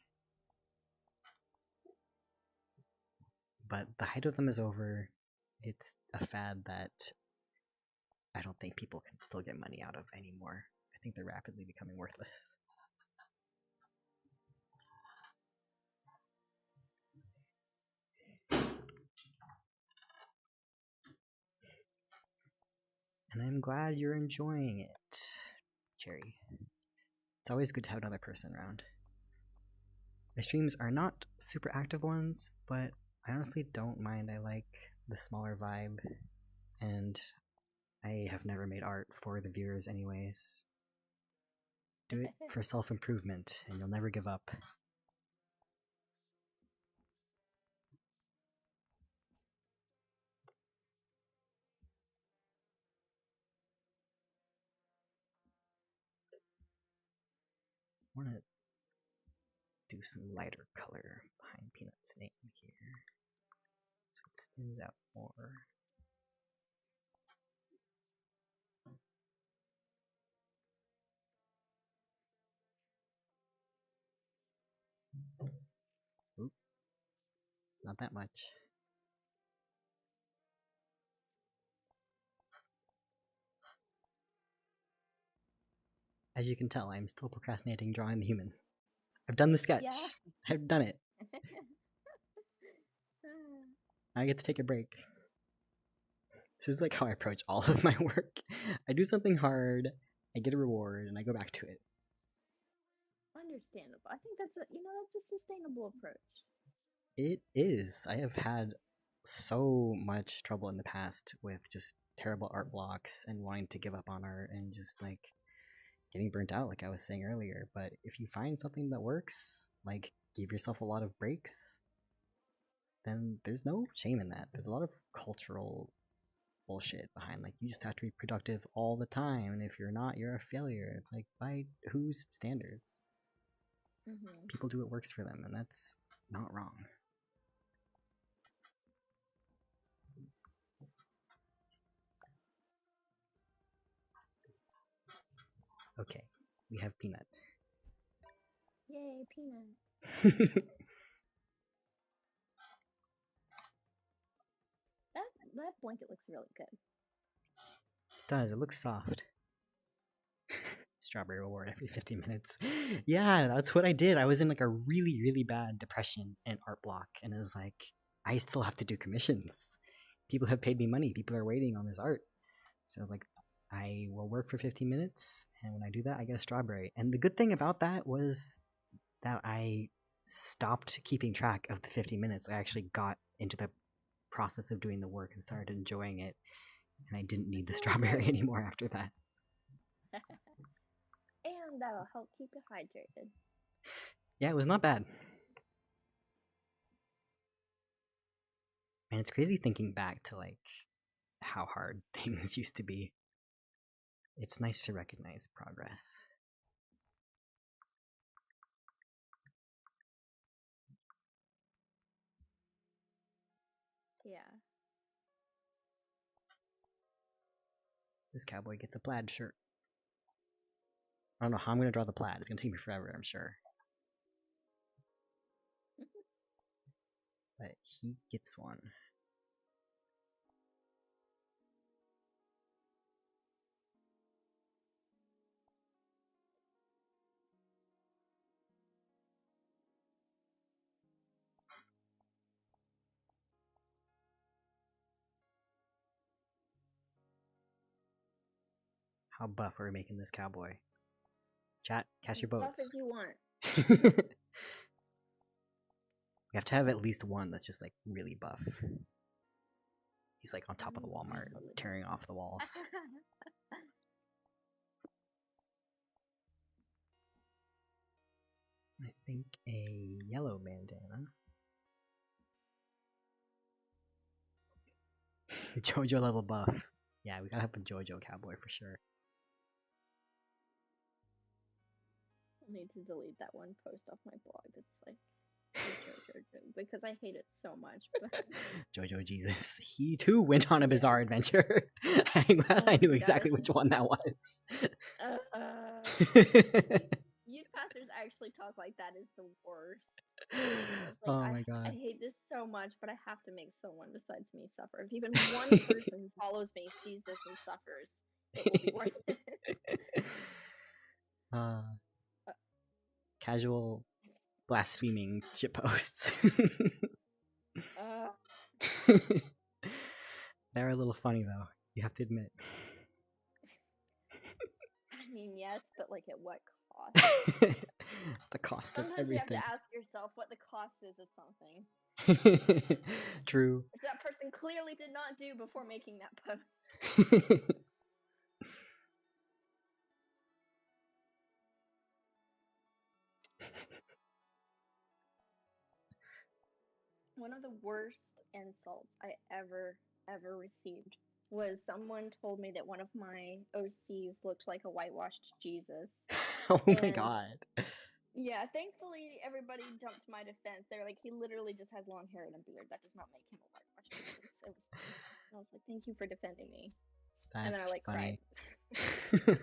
Speaker 1: But the height of them is over. It's a fad that I don't think people can still get money out of anymore. I think they're rapidly becoming worthless. And I'm glad you're enjoying it, Cherry. It's always good to have another person around. My streams are not super active ones, but I honestly don't mind. I like the smaller vibe, and I have never made art for the viewers anyways. Do it for self-improvement, and you'll never give up. I want to do some lighter color behind Peanut's name here, so it stands out more. Oop, not that much. As you can tell, I'm still procrastinating drawing the human. I've done the sketch.
Speaker 2: Yeah.
Speaker 1: I've done it. I get to take a break. This is like how I approach all of my work. I do something hard, I get a reward, and I go back to it.
Speaker 2: Understandable. I think that's a sustainable approach.
Speaker 1: It is. I have had so much trouble in the past with just terrible art blocks and wanting to give up on art and just like getting burnt out, like I was saying earlier. But if you find something that works, like give yourself a lot of breaks, then there's no shame in that. There's a lot of cultural bullshit behind, like, you just have to be productive all the time, and if you're not, you're a failure. It's like, by whose standards? People do what works for them, and that's not wrong. Okay, we have Peanut.
Speaker 2: Yay, Peanut. That blanket looks really good.
Speaker 1: It does, it looks soft. Strawberry reward every 15 minutes. Yeah, that's what I did. I was in like a really, really bad depression and art block, and it was like, I still have to do commissions. People have paid me money. People are waiting on this art. So like, I will work for 15 minutes, and when I do that, I get a strawberry. And the good thing about that was that I stopped keeping track of the 50 minutes. I actually got into the process of doing the work and started enjoying it, and I didn't need the strawberry anymore after that.
Speaker 2: And that'll help keep you hydrated.
Speaker 1: Yeah, it was not bad. And it's crazy thinking back to like how hard things used to be. It's nice to recognize progress.
Speaker 2: Yeah.
Speaker 1: This cowboy gets a plaid shirt. I don't know how I'm going to draw the plaid. It's going to take me forever, I'm sure. But he gets one. How buff are we making this cowboy? Chat, cast your
Speaker 2: As buff
Speaker 1: votes.
Speaker 2: as you want.
Speaker 1: We have to have at least one that's just like really buff. He's like on top of the Walmart, tearing off the walls. I think a yellow bandana. JoJo level buff. Yeah, we gotta have a JoJo cowboy for sure.
Speaker 2: I need to delete that one post off my blog. It's like JoJo because I hate it so much. But...
Speaker 1: JoJo Jesus. He too went on a bizarre adventure. I'm glad I knew exactly which one that was.
Speaker 2: Youth pastors actually talk like that is the worst. Like,
Speaker 1: oh my god.
Speaker 2: I hate this so much, but I have to make someone besides me suffer. If even one person who follows me sees this and suffers, it will be worth it.
Speaker 1: Casual blaspheming shitposts. They're a little funny though, you have to admit.
Speaker 2: I mean, yes, but like at what cost?
Speaker 1: The cost
Speaker 2: Sometimes
Speaker 1: of everything.
Speaker 2: You have to ask yourself what the cost is of something.
Speaker 1: True.
Speaker 2: Which that person clearly did not do before making that post. One of the worst insults I ever received was someone told me that one of my OCs looked like a whitewashed Jesus.
Speaker 1: Oh my
Speaker 2: And
Speaker 1: god.
Speaker 2: yeah, thankfully everybody jumped to my defense. They're like, he literally just has long hair and a beard. That does not make him a whitewashed Jesus. It was fine. And I was like, thank you for defending me. And then I
Speaker 1: That's
Speaker 2: like cried.
Speaker 1: funny.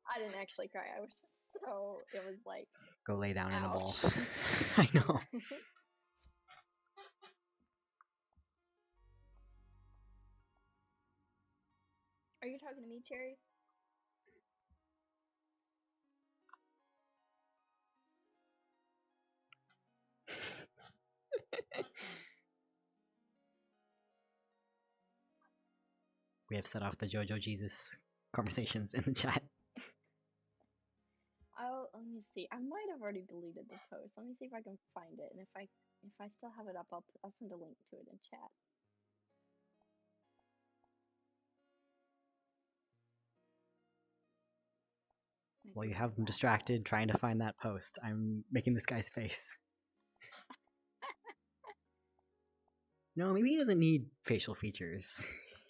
Speaker 2: I didn't actually cry. I was just so, it was like,
Speaker 1: Go lay down in a ball.
Speaker 2: ouch.
Speaker 1: I know.
Speaker 2: Are you talking to me, Cherry?
Speaker 1: We have set off the JoJo Jesus conversations in the chat.
Speaker 2: Let me see. I might have already deleted the post. Let me see if I can find it. And if I still have it up, I'll send a link to it in chat.
Speaker 1: While you have them distracted trying to find that post, I'm making this guy's face. No, maybe he doesn't need facial features.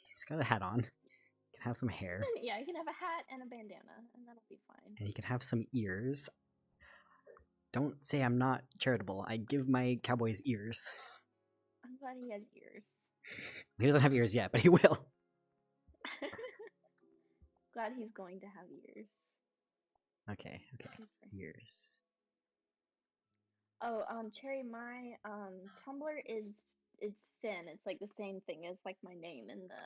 Speaker 1: He's got a hat on. He can have some hair.
Speaker 2: Yeah, he can have a hat and a bandana, and that'll be fine.
Speaker 1: And he can have some ears. Don't say I'm not charitable. I give my cowboys ears.
Speaker 2: I'm glad he has ears.
Speaker 1: He doesn't have ears yet, but he will.
Speaker 2: Glad he's going to have ears.
Speaker 1: Okay.
Speaker 2: Good for him.
Speaker 1: Ears.
Speaker 2: Oh, Cherry, my Tumblr it's Finn. It's like the same thing as like my name in the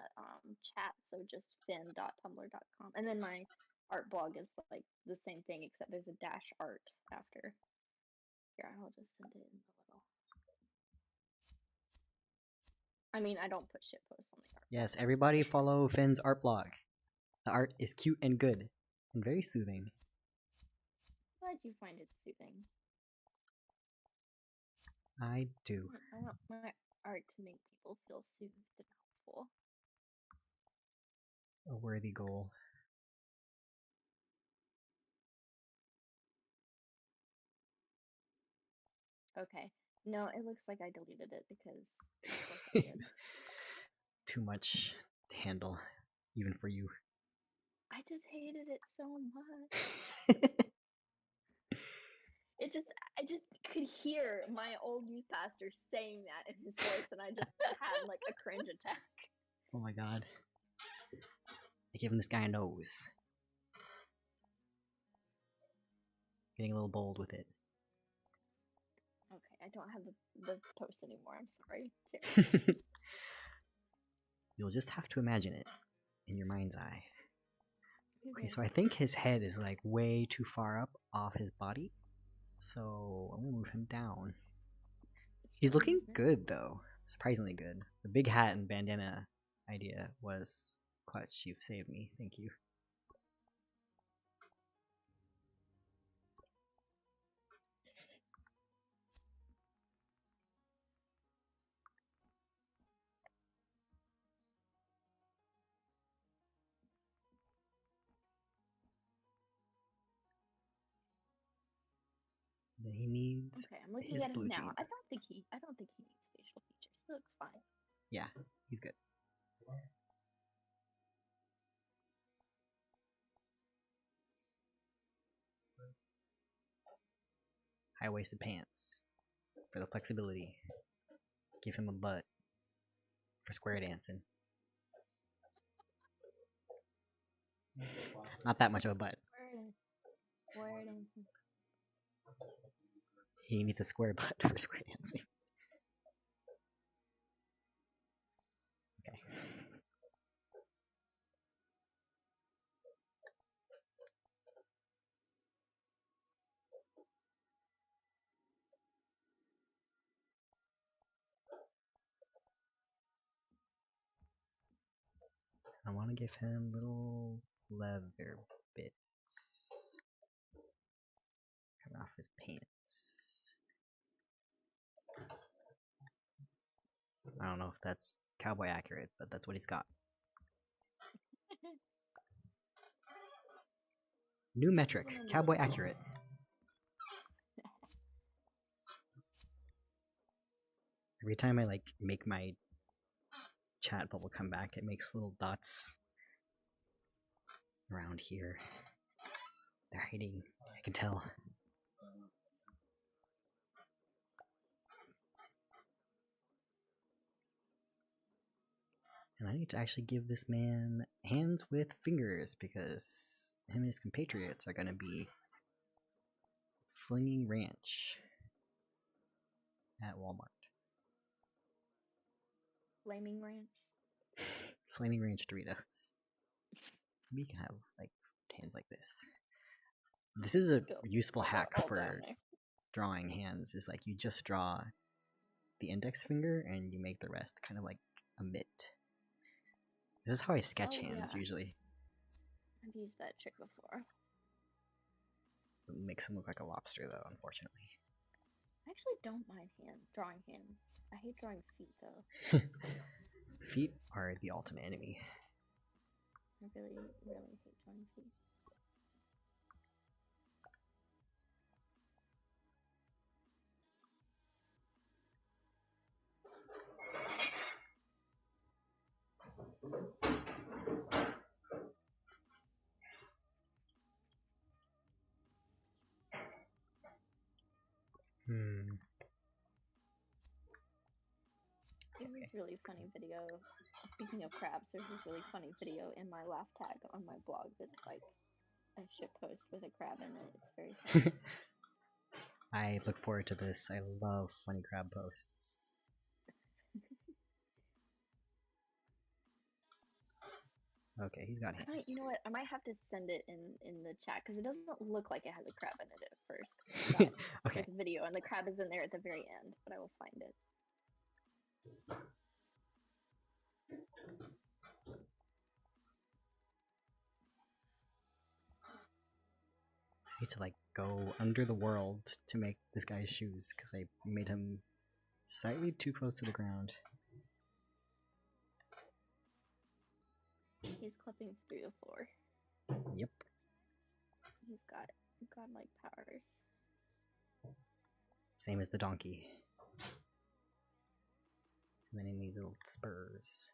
Speaker 2: chat, so just finn.tumblr.com. And then my art blog is like the same thing except there's a dash art after. Here, I'll just send it in the little. I mean, I don't put shit posts on the art.
Speaker 1: Yes, everybody follow Finn's art blog. The art is cute and good, and very soothing.
Speaker 2: Glad you find it soothing.
Speaker 1: I do.
Speaker 2: I want my art to make people feel soothed and helpful.
Speaker 1: A worthy goal.
Speaker 2: Okay. No, it looks like I deleted it because of course I did.
Speaker 1: Too much to handle, even for you.
Speaker 2: I just hated it so much. I just could hear my old youth pastor saying that in his voice, and I just had like a cringe attack.
Speaker 1: Oh my god. I giving this guy a nose. Getting a little bold with it.
Speaker 2: Okay, I don't have the post anymore. I'm sorry.
Speaker 1: You'll just have to imagine it in your mind's eye. Okay,
Speaker 2: Okay.
Speaker 1: so I think his head is like way too far up off his body. So I'm gonna move him down. He's looking good though. Surprisingly good. The big hat and bandana idea was clutch. You've saved me. Thank you. Then he needs
Speaker 2: Okay, I'm looking
Speaker 1: his
Speaker 2: at him
Speaker 1: blue
Speaker 2: now.
Speaker 1: jeans.
Speaker 2: I don't think he needs facial features. He looks fine.
Speaker 1: Yeah, he's good. High-waisted pants for the flexibility. Give him a butt for square dancing. Not that much of a butt.
Speaker 2: Square dancing.
Speaker 1: He needs a square butt for square dancing. Okay. I want to give him little leather bits coming off his pants. I don't know if that's cowboy accurate, but that's what he's got. New metric, cowboy accurate. Every time I like make my chat bubble come back, it makes little dots around here. They're hiding. I can tell. And I need to actually give this man hands with fingers because him and his compatriots are going to be flinging ranch at Walmart.
Speaker 2: Flaming ranch.
Speaker 1: Flaming ranch Doritos. We can have like hands like this. This is a useful hack
Speaker 2: All down
Speaker 1: for
Speaker 2: there.
Speaker 1: drawing hands. Is like you just draw the index finger and you make the rest kind of like a mitt. This is how I sketch
Speaker 2: Oh,
Speaker 1: hands
Speaker 2: yeah.
Speaker 1: usually.
Speaker 2: I've used that trick before.
Speaker 1: It makes them look like a lobster though, unfortunately.
Speaker 2: I actually don't mind drawing hands. I hate drawing feet though.
Speaker 1: Feet are the ultimate enemy.
Speaker 2: I really, really hate drawing feet. There's this really funny video. Speaking of crabs, there's this really funny video in my laugh tag on my blog that's like a shit post with a crab in it. It's very funny.
Speaker 1: I look forward to this. I love funny crab posts. Okay, he's got hands.
Speaker 2: You know what? I might have to send it in the chat because it doesn't look like it has a crab in it at first.
Speaker 1: Okay.
Speaker 2: The video and the crab is in there at the very end, but I will find it.
Speaker 1: I need to like go under the world to make this guy's shoes because I made him slightly too close to the ground.
Speaker 2: He's clipping through the floor.
Speaker 1: Yep.
Speaker 2: He's got godlike powers.
Speaker 1: Same as the donkey. And then he needs little spurs.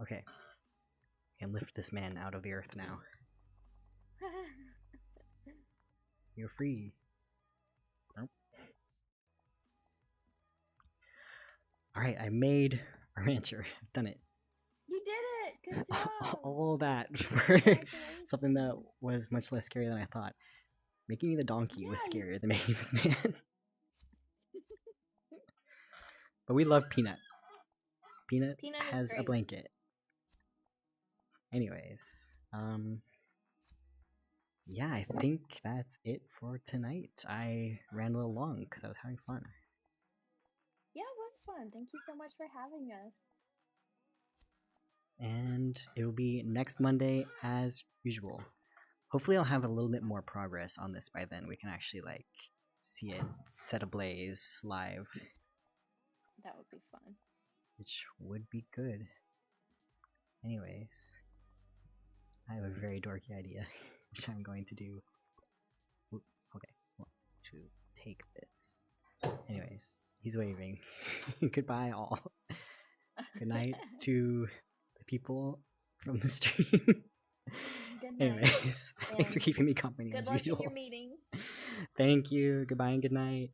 Speaker 1: Okay. I can lift this man out of the earth now. You're free. Nope. Alright, I made a rancher. I've done it.
Speaker 2: You did it! Good job!
Speaker 1: All that for
Speaker 2: Congratulations.
Speaker 1: something that was much less scary than I thought. Making the donkey was
Speaker 2: Yeah,
Speaker 1: scarier than making this man. But we love Peanut. Peanut
Speaker 2: Peanut is
Speaker 1: has a
Speaker 2: great.
Speaker 1: blanket. Anyways, yeah, I think that's it for tonight. I ran a little long because I was having fun.
Speaker 2: Yeah, it was fun. Thank you so much for having us.
Speaker 1: And it will be next Monday as usual. Hopefully I'll have a little bit more progress on this by then. We can actually like see it set ablaze live,
Speaker 2: That would be fun.
Speaker 1: which would be good. Anyways, I have a very dorky idea, which I'm going to do. Oop, okay, want to take this. Anyways, he's waving. Goodbye all. Good night to the people from the stream.
Speaker 2: Good night.
Speaker 1: Anyways, thanks for
Speaker 2: And
Speaker 1: keeping me company
Speaker 2: Good
Speaker 1: as
Speaker 2: luck
Speaker 1: usual.
Speaker 2: in your meeting.
Speaker 1: Thank you. Goodbye and good night.